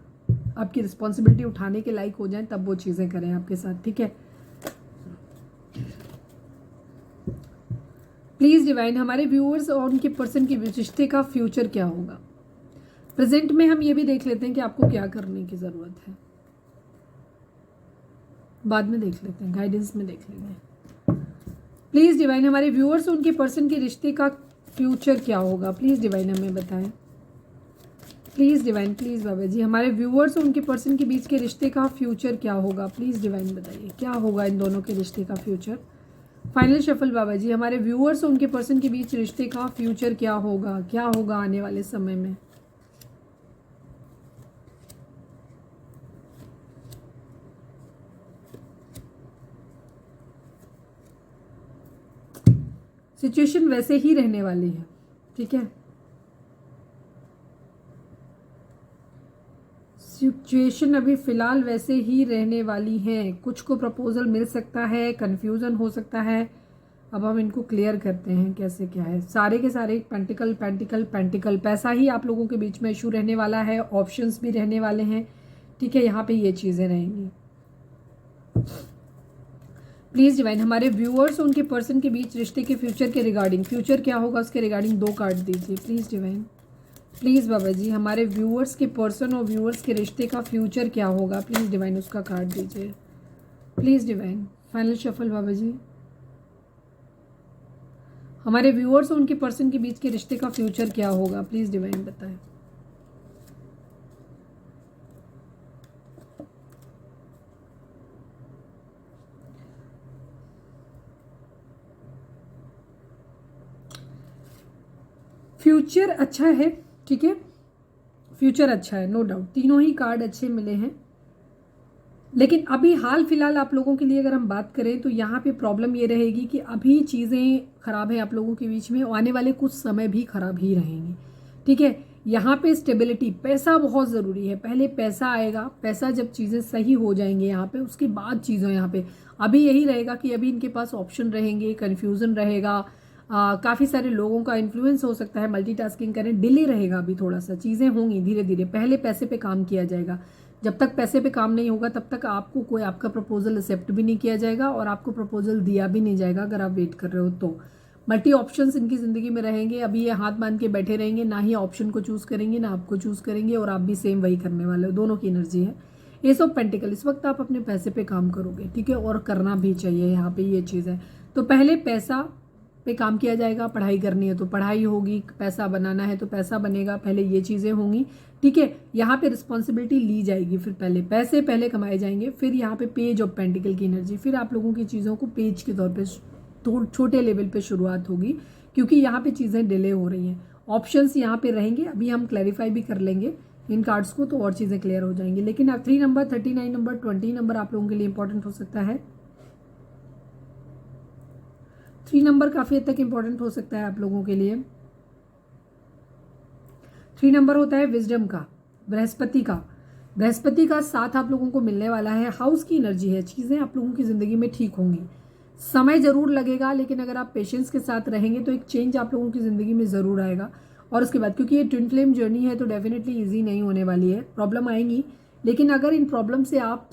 आपकी रिस्पॉन्सिबिलिटी उठाने के लायक हो जाए, तब वो चीज़ें करें आपके साथ, ठीक है। प्लीज़ डिवाइन, हमारे व्यूअर्स और उनके पर्सन के रिश्ते का फ्यूचर क्या होगा। प्रेजेंट में हम ये भी देख लेते हैं कि आपको क्या करने की ज़रूरत है, बाद में देख लेते हैं, गाइडेंस में देख लेंगे। प्लीज़ डिवाइन, हमारे व्यूअर्स और उनके पर्सन के रिश्ते का फ्यूचर क्या होगा, प्लीज़ डिवाइन हमें बताएं। Please divine, please Baba ji, हमारे व्यूअर्स और उनके पर्सन के बीच के रिश्ते का फ्यूचर क्या होगा, प्लीज़ डिवाइन बताइए क्या होगा इन दोनों के रिश्ते का फ्यूचर। फाइनल शफल बाबा जी, हमारे व्यूअर्स और उनके पर्सन के बीच रिश्ते का फ्यूचर क्या होगा, क्या होगा आने वाले समय में। सिचुएशन वैसे ही रहने वाली है, ठीक है, सिचुएशन अभी फिलहाल वैसे ही रहने वाली है। कुछ को प्रपोजल मिल सकता है, कंफ्यूजन हो सकता है। अब हम इनको क्लियर करते हैं कैसे क्या है। सारे के सारे पेंटिकल पेंटिकल पेंटिकल, पैसा ही आप लोगों के बीच में इशू रहने वाला है, ऑप्शंस भी रहने वाले हैं, ठीक है, यहाँ पे ये चीज़ें रहेंगी। प्लीज़ डिवाइन, हमारे व्यूअर्स और उनके पर्सन के बीच रिश्ते के फ्यूचर के रिगार्डिंग, फ्यूचर क्या होगा उसके रिगार्डिंग 2 कार्ड दीजिए please divine. Please Baba ji, हमारे व्यूअर्स के पर्सन और व्यूअर्स के रिश्ते का फ्यूचर क्या होगा, प्लीज़ डिवाइन उसका कार्ड दीजिए प्लीज़ डिवाइन। फाइनल शफल बाबा जी, हमारे व्यूअर्स और उनके पर्सन के बीच के रिश्ते का फ्यूचर क्या होगा, प्लीज़ डिवाइन बताएं। फ्यूचर अच्छा है, ठीक है, फ्यूचर अच्छा है, नो डाउट, तीनों ही कार्ड अच्छे मिले हैं। लेकिन अभी हाल फिलहाल आप लोगों के लिए अगर हम बात करें तो यहाँ पे प्रॉब्लम ये रहेगी कि अभी चीज़ें खराब है आप लोगों के बीच में, आने वाले कुछ समय भी खराब ही रहेंगी, ठीक है। यहाँ पे स्टेबिलिटी, पैसा बहुत ज़रूरी है। पहले पैसा आएगा, पैसा जब चीज़ें सही हो जाएंगे यहाँ पे, उसके बाद चीज़ों यहाँ पे अभी यही रहेगा कि अभी इनके पास ऑप्शन रहेंगे, कन्फ्यूज़न रहेगा, काफ़ी सारे लोगों का इन्फ्लुएंस हो सकता है, मल्टीटास्किंग करें, डिले रहेगा, अभी थोड़ा सा चीज़ें होंगी धीरे धीरे। पहले पैसे पे काम किया जाएगा, जब तक पैसे पे काम नहीं होगा तब तक आपको कोई आपका प्रपोजल एक्सेप्ट भी नहीं किया जाएगा और आपको प्रपोजल दिया भी नहीं जाएगा अगर आप वेट कर रहे हो तो। मल्टी ऑप्शंस इनकी ज़िंदगी में रहेंगे, अभी ये हाथ बांध के बैठे रहेंगे, ना ही ऑप्शन को चूज़ करेंगे ना आपको चूज़ करेंगे, और आप भी सेम वही करने वाले हो। दोनों की एनर्जी है। एस ऑफ पेंटिकल, इस वक्त आप अपने पैसे पे काम करोगे, ठीक है, और करना भी चाहिए, यहाँ पे ये चीज़ है। तो पहले पैसा पे काम किया जाएगा, पढ़ाई करनी है तो पढ़ाई होगी, पैसा बनाना है तो पैसा बनेगा, पहले ये चीज़ें होंगी, ठीक है। यहाँ पे रिस्पॉन्सिबिलिटी ली जाएगी, फिर पहले पैसे पहले कमाए जाएंगे, फिर यहाँ पे पेज ऑफ पेंटिकल की एनर्जी, फिर आप लोगों की चीज़ों को पेज के तौर पे छोटे लेवल पे शुरुआत होगी, क्योंकि यहाँ पे चीज़ें डिले हो रही हैं। ऑप्शंस यहाँ पे रहेंगे, अभी हम क्लैरिफाई भी कर लेंगे इन कार्ड्स को तो और चीज़ें क्लियर हो जाएंगी। लेकिन अब 3 नंबर, 39 नंबर, 20 नंबर आप लोगों के लिए इंपॉर्टेंट हो सकता है। 3 नंबर काफ़ी हद तक इंपॉर्टेंट हो सकता है आप लोगों के लिए। 3 नंबर होता है विजडम का, बृहस्पति का। बृहस्पति का साथ आप लोगों को मिलने वाला है, हाउस की एनर्जी है, चीज़ें आप लोगों की ज़िंदगी में ठीक होंगी। समय ज़रूर लगेगा, लेकिन अगर आप पेशेंस के साथ रहेंगे तो एक चेंज आप लोगों की ज़िंदगी में ज़रूर आएगा। और उसके बाद, क्योंकि ये ट्विन फ्लेम जर्नी है तो डेफिनेटली ईजी नहीं होने वाली है, प्रॉब्लम आएंगी, लेकिन अगर इन प्रॉब्लम से आप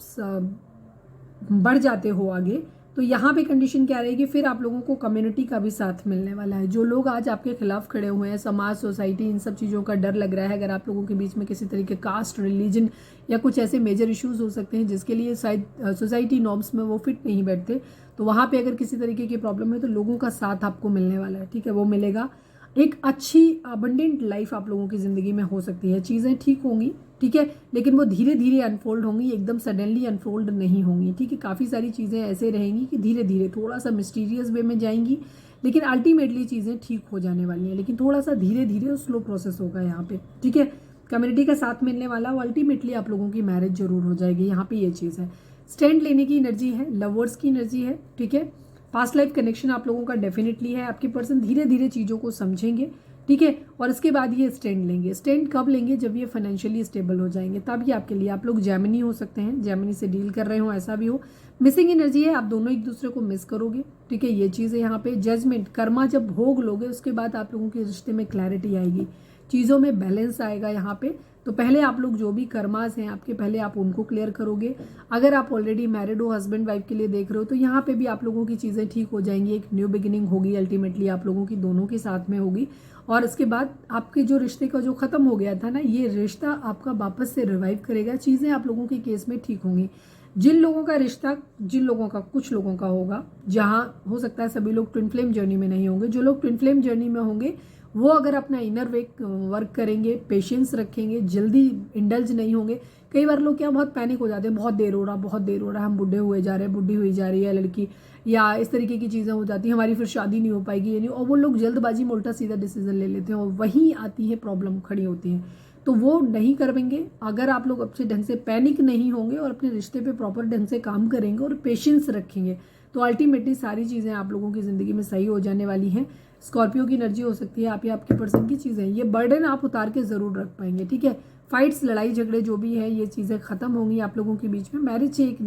बढ़ जाते हो आगे, तो यहाँ पे कंडीशन क्या रहेगी, फिर आप लोगों को कम्युनिटी का भी साथ मिलने वाला है। जो लोग आज आपके खिलाफ खड़े हुए हैं, समाज, सोसाइटी, इन सब चीज़ों का डर लग रहा है, अगर आप लोगों के बीच में किसी तरीके कास्ट, रिलीजन या कुछ ऐसे मेजर इश्यूज हो सकते हैं जिसके लिए शायद सोसाइटी नॉर्म्स में वो फिट नहीं बैठते, तो वहाँ पे अगर किसी तरीके की प्रॉब्लम है तो लोगों का साथ आपको मिलने वाला है, ठीक है, वो मिलेगा। एक अच्छी अबंडेंट लाइफ आप लोगों की ज़िंदगी में हो सकती है, चीज़ें ठीक होंगी, ठीक है, लेकिन वो धीरे धीरे अनफोल्ड होंगी, एकदम सडनली अनफोल्ड नहीं होंगी, ठीक है। काफ़ी सारी चीज़ें ऐसे रहेंगी कि धीरे धीरे थोड़ा सा मिस्टीरियस वे में जाएंगी, लेकिन अल्टीमेटली चीज़ें ठीक हो जाने वाली हैं, लेकिन थोड़ा सा धीरे धीरे स्लो प्रोसेस होगा यहाँ पे, ठीक है। कम्युनिटी का साथ मिलने वाला, वो अल्टीमेटली आप लोगों की मैरिज जरूर हो जाएगी, यहाँ पे ये चीज़ है। स्टैंड लेने की एनर्जी है, लवर्स की एनर्जी है, ठीक है। पास्ट लाइफ कनेक्शन आप लोगों का डेफिनेटली है, आपके पर्सन धीरे धीरे चीज़ों को समझेंगे, ठीक है, और इसके बाद ये स्टैंड लेंगे। स्टैंड कब लेंगे, जब ये फाइनेंशियली स्टेबल हो जाएंगे, तब ये आपके लिए, आप लोग जेमिनी हो सकते हैं, जेमिनी से डील कर रहे हो, ऐसा भी हो। मिसिंग एनर्जी है, आप दोनों एक दूसरे को मिस करोगे, ठीक है, ये चीज़ है यहाँ पे। जजमेंट, कर्मा जब भोग लोगे उसके बाद आप लोगों के रिश्ते में क्लैरिटी आएगी, चीज़ों में बैलेंस आएगा यहाँ पे। तो पहले आप लोग जो भी कर्मास हैं आपके, पहले आप उनको क्लियर करोगे। अगर आप ऑलरेडी मैरिड हो, हस्बैंड वाइफ के लिए देख रहे हो, तो यहाँ पे भी आप लोगों की चीज़ें ठीक हो जाएंगी, एक न्यू बिगिनिंग होगी, अल्टीमेटली आप लोगों की दोनों के साथ में होगी। और इसके बाद आपके जो रिश्ते का जो खत्म हो गया था ना, ये रिश्ता आपका वापस से रिवाइव करेगा, चीज़ें आप लोगों के केस में ठीक होंगी। जिन लोगों का रिश्ता, जिन लोगों का, कुछ लोगों का होगा, जहाँ हो सकता है सभी लोग ट्विन फ्लेम जर्नी में नहीं होंगे, जो लोग ट्विन फ्लेम जर्नी में होंगे वो अगर अपना इनर वर्क करेंगे, पेशेंस रखेंगे, जल्दी इंडल्ज नहीं होंगे। कई बार लोग क्या बहुत पैनिक हो जाते हैं, बहुत देर हो रहा, बहुत देर हो रहा है, हम बूढ़े हुए जा रहे हैं, बुढ़ी हुई जा रही है लड़की, या इस तरीके की चीज़ें हो जाती हैं, हमारी फिर शादी नहीं हो पाएगी, ये नहीं, और वो लोग जल्दबाजी में उल्टा सीधा डिसीजन ले लेते हैं और वहीं आती है प्रॉब्लम खड़ी होती है। तो वो नहीं करेंगे। अगर आप लोग अच्छे ढंग से पैनिक नहीं होंगे और अपने रिश्ते पे प्रॉपर ढंग से काम करेंगे और पेशेंस रखेंगे, तो अल्टीमेटली सारी चीज़ें आप लोगों की ज़िंदगी में सही हो जाने वाली हैं। स्कॉर्पियो की एनर्जी हो सकती है, आप या आपके पर्सन की चीज़ें, ये बर्डन आप उतार के ज़रूर रख पाएंगे, ठीक है। फाइट्स, लड़ाई झगड़े जो भी है, ये चीज़ें खत्म होंगी आप लोगों के बीच में। मैरिज से एक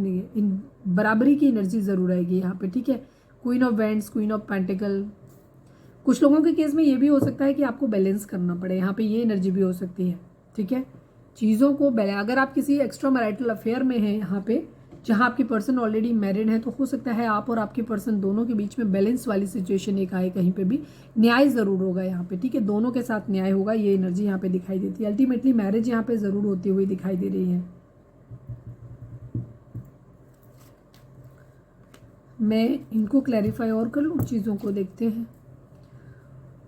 बराबरी की एनर्जी ज़रूर आएगी यहाँ पे, ठीक है। Queen of wands, queen of pentacle, कुछ लोगों के केस में ये भी हो सकता है कि आपको बैलेंस करना पड़े, यहाँ पे ये एनर्जी भी हो सकती है, ठीक है। चीज़ों को अगर आप किसी एक्स्ट्रा मैरिटल अफेयर में हैं यहाँ पे, जहाँ आपके पर्सन ऑलरेडी मैरिड है, तो हो सकता है आप और आपके पर्सन दोनों के बीच में बैलेंस वाली सिचुएशन एक आए, कहीं पे भी न्याय ज़रूर होगा यहाँ पे, ठीक है, दोनों के साथ न्याय होगा, ये एनर्जी यहाँ पे दिखाई देती है। अल्टीमेटली मैरिज यहाँ पे ज़रूर होती हुई दिखाई दे रही है। मैं इनको क्लैरिफाई और कर लूँ, चीज़ों को देखते हैं।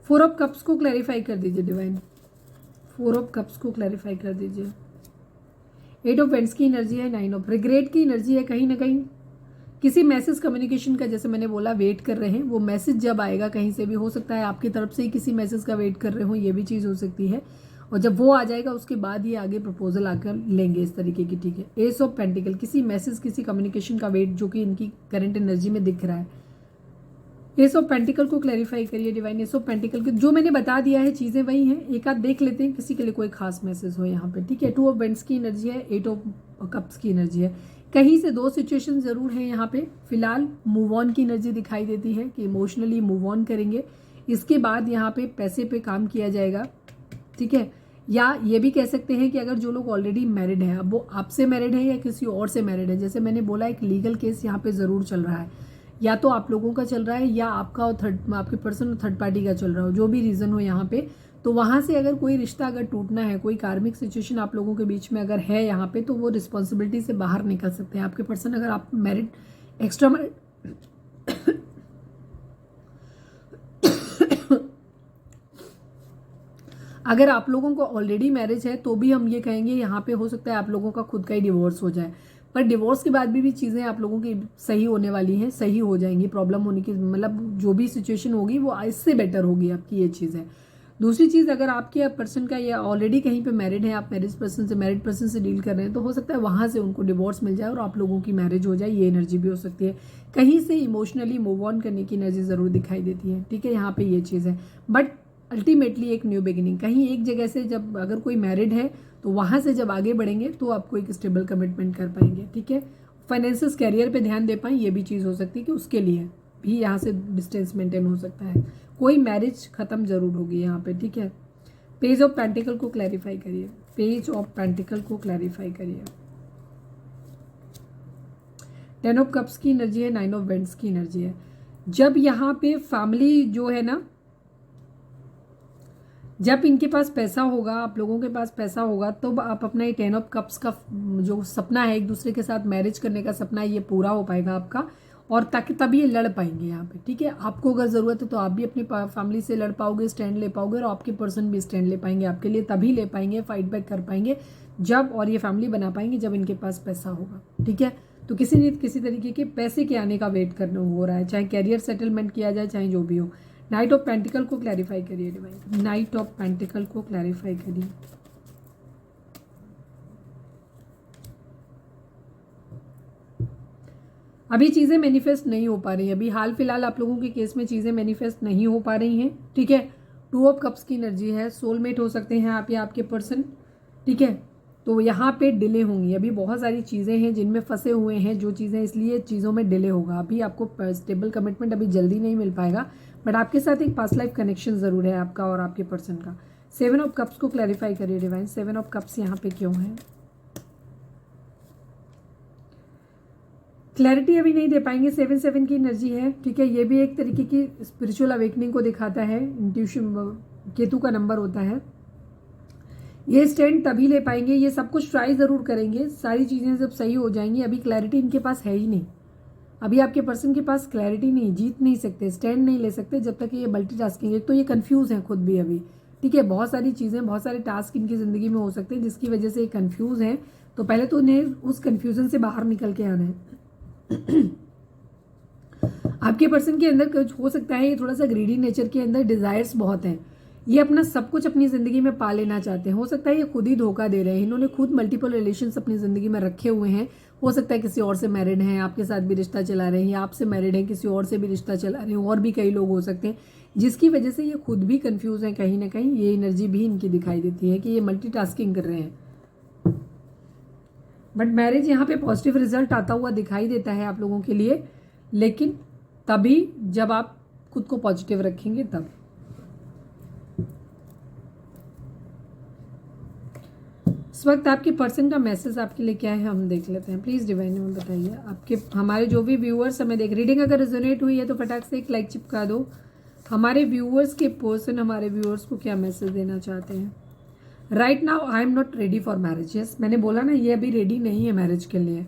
4 ऑफ कप्स को क्लैरिफाई कर दीजिए डिवाइन, 4 ऑफ कप्स को क्लैरिफाई कर दीजिए। 8 ऑफ वेंट्स की एनर्जी है, 9 ऑफ रिग्रेट की एनर्जी है। कहीं ना कहीं किसी मैसेज कम्युनिकेशन का, जैसे मैंने बोला, वेट कर रहे हैं, वो मैसेज जब आएगा कहीं से भी, हो सकता है आपकी तरफ से ही किसी मैसेज का वेट कर रहे हो, ये भी चीज़ हो सकती है। और जब वो आ जाएगा उसके बाद ये आगे प्रपोजल आकर लेंगे इस तरीके की, ठीक है। एस ऑफ पेंटिकल, किसी मैसेज, किसी कम्युनिकेशन का वेट जो कि इनकी करंट एनर्जी में दिख रहा है। एस ऑफ पेंटिकल को क्लैरिफाई करिए डिवाइन। एस ऑफ पेंटिकल के जो मैंने बता दिया है चीज़ें वही हैं, एक आध देख लेते हैं किसी के लिए कोई खास मैसेज हो यहाँ पे, ठीक है। 2 ऑफ वेंट्स की एनर्जी है, 8 ऑफ कप्स की एनर्जी है। कहीं से 2 सिचुएशन ज़रूर है यहाँ पे। फिलहाल मूव ऑन की एनर्जी दिखाई देती है कि इमोशनली मूव ऑन करेंगे। इसके बाद यहाँ पे पैसे पे काम किया जाएगा, ठीक है। या ये भी कह सकते हैं कि अगर जो लोग ऑलरेडी मैरिड हैं, अब वो आपसे मैरिड है या किसी और से मैरिड है, जैसे मैंने बोला एक लीगल केस यहाँ पे ज़रूर चल रहा है, या तो आप लोगों का चल रहा है या आपका और आपके पर्सन और थर्ड पार्टी का चल रहा हो, जो भी रीज़न हो यहाँ पे। तो वहाँ से अगर कोई रिश्ता अगर टूटना है, कोई कार्मिक सिचुएशन आप लोगों के बीच में अगर है यहाँ पे, तो वो रिस्पॉन्सिबिलिटी से बाहर निकल सकते हैं आपके पर्सन। अगर आप मैरिड एक्स्ट्रा अगर आप लोगों को ऑलरेडी मैरिज है तो भी हम ये कहेंगे यहाँ पे हो सकता है आप लोगों का खुद का ही डिवोर्स हो जाए, पर डिवोर्स के बाद भी चीज़ें आप लोगों की सही होने वाली हैं, सही हो जाएंगी। प्रॉब्लम होने की मतलब जो भी सिचुएशन होगी वो इससे बेटर होगी आपकी, ये चीज़ है। दूसरी चीज़, अगर आपके पर्सन का ये ऑलरेडी कहीं पे मैरिड है, आप मैरिड पर्सन से डील कर रहे हैं, तो हो सकता है वहाँ से उनको डिवोर्स मिल जाए और आप लोगों की मैरिज हो जाए, ये एनर्जी भी हो सकती है। कहीं से इमोशनली मूव ऑन करने की एनर्जी ज़रूर दिखाई देती है, ठीक है। यहाँ पे ये चीज़ है, बट अल्टीमेटली एक न्यू बिगिनिंग, कहीं एक जगह से जब अगर कोई मैरिड है तो वहाँ से जब आगे बढ़ेंगे तो आपको एक स्टेबल कमिटमेंट कर पाएंगे, ठीक है। फाइनेंसिस कैरियर पे ध्यान दे पाएं, ये भी चीज़ हो सकती है कि उसके लिए भी यहाँ से डिस्टेंस मेंटेन हो सकता है। कोई मैरिज खत्म जरूर होगी यहाँ पे, ठीक है। पेज ऑफ पेंटिकल को क्लैरिफाई करिए, पेज ऑफ पेंटिकल को क्लैरिफाई करिए। 10 ऑफ कप्स की एनर्जी है, 9 ऑफ वेंट्स की एनर्जी है। जब यहाँ पे फैमिली जो है ना, जब इनके पास पैसा होगा, आप लोगों के पास पैसा होगा, तो आप अपना ये 10 ऑफ कप्स का जो सपना है, एक दूसरे के साथ मैरिज करने का सपना है, ये पूरा हो पाएगा आपका। और ताकि तभी ये लड़ पाएंगे यहाँ पे, ठीक है। आपको अगर ज़रूरत है तो आप भी अपनी फैमिली से लड़ पाओगे, स्टैंड ले पाओगे, और आपके पर्सन भी स्टैंड ले पाएंगे आपके लिए, तभी ले पाएंगे, फाइट बैक कर पाएंगे जब, और ये फैमिली बना पाएंगे जब इनके पास पैसा होगा, ठीक है। तो किसी न किसी तरीके के पैसे के आने का वेट करना हो रहा है, चाहे कैरियर सेटलमेंट किया जाए, चाहे जो भी हो। नाइट ऑफ पेंटिकल को क्लैरिफाई करिए डिवाइन, नाइट ऑफ पेंटिकल को क्लैरिफाई करिए। अभी चीज़ें मैनिफेस्ट नहीं हो पा रही, अभी हाल फिलहाल आप लोगों के केस में चीज़ें मैनिफेस्ट नहीं हो पा रही हैं, ठीक है। 2 ऑफ कप्स की एनर्जी है, सोलमेट हो सकते हैं आप या आपके पर्सन, ठीक है। तो यहाँ पे डिले होंगी, अभी बहुत सारी चीज़ें हैं जिनमें फंसे हुए हैं जो चीज़ें, इसलिए चीज़ों में डिले होगा। अभी आपको स्टेबल कमिटमेंट अभी जल्दी नहीं मिल पाएगा, बट आपके साथ एक पास्ट लाइफ कनेक्शन ज़रूर है आपका और आपके पर्सन का। 7 ऑफ कप्स को क्लैरिफाई करिए डिवाइन, 7 ऑफ कप्स यहाँ पे क्यों है? क्लैरिटी अभी नहीं दे पाएंगे, 7 की एनर्जी है, ठीक है। ये भी एक तरीके की स्पिरिचुअल अवेकनिंग को दिखाता है, इंट्यूशन केतु का नंबर होता है। ये स्टैंड तभी ले पाएंगे, ये सब कुछ ट्राई ज़रूर करेंगे, सारी चीज़ें जब सही हो जाएंगी। अभी क्लैरिटी इनके पास है ही नहीं, अभी आपके पर्सन के पास क्लैरिटी नहीं, जीत नहीं सकते, स्टैंड नहीं ले सकते जब तक ये मल्टीटास्किंग। एक तो ये कंफ्यूज हैं खुद भी अभी, ठीक है। बहुत सारी चीज़ें, बहुत सारे टास्क इनकी ज़िंदगी में हो सकते हैं जिसकी वजह से ये कंफ्यूज हैं। तो पहले तो उन्हें उस कंफ्यूजन से बाहर निकल के आना है। आपके पर्सन के अंदर कुछ हो सकता है, ये थोड़ा सा ग्रीडी नेचर के अंदर डिजायर्स बहुत हैं, ये अपना सब कुछ अपनी जिंदगी में पा लेना चाहते हैं। हो सकता है ये खुद ही धोखा दे रहे हैं, इन्होंने खुद मल्टीपल रिलेशंस अपनी जिंदगी में रखे हुए हैं। हो सकता है किसी और से मैरिड हैं, आपके साथ भी रिश्ता चला रहे हैं, या आपसे मैरिड हैं, किसी और से भी रिश्ता चला रहे हैं, और भी कई लोग हो सकते हैं जिसकी वजह से ये खुद भी कंफ्यूज हैं कहीं ना कहीं। ये एनर्जी भी इनकी दिखाई देती है कि ये मल्टीटास्किंग कर रहे हैं। बट मैरिज यहाँ पे पॉजिटिव रिजल्ट आता हुआ दिखाई देता है आप लोगों के लिए, लेकिन तभी जब आप खुद को पॉजिटिव रखेंगे तब। इस वक्त आपके पर्सन का मैसेज आपके लिए क्या है हम देख लेते हैं। प्लीज़ डिवाइन में बताइए आपके, हमारे जो भी व्यूअर्स हमें देख, रीडिंग अगर रेजोनेट हुई है तो फटाक से एक लाइक चिपका दो। हमारे व्यूअर्स के पर्सन हमारे व्यूअर्स को क्या मैसेज देना चाहते हैं? Right now I am not ready for marriage. Yes, मैंने बोला ना, ये अभी रेडी नहीं है मैरिज के लिए,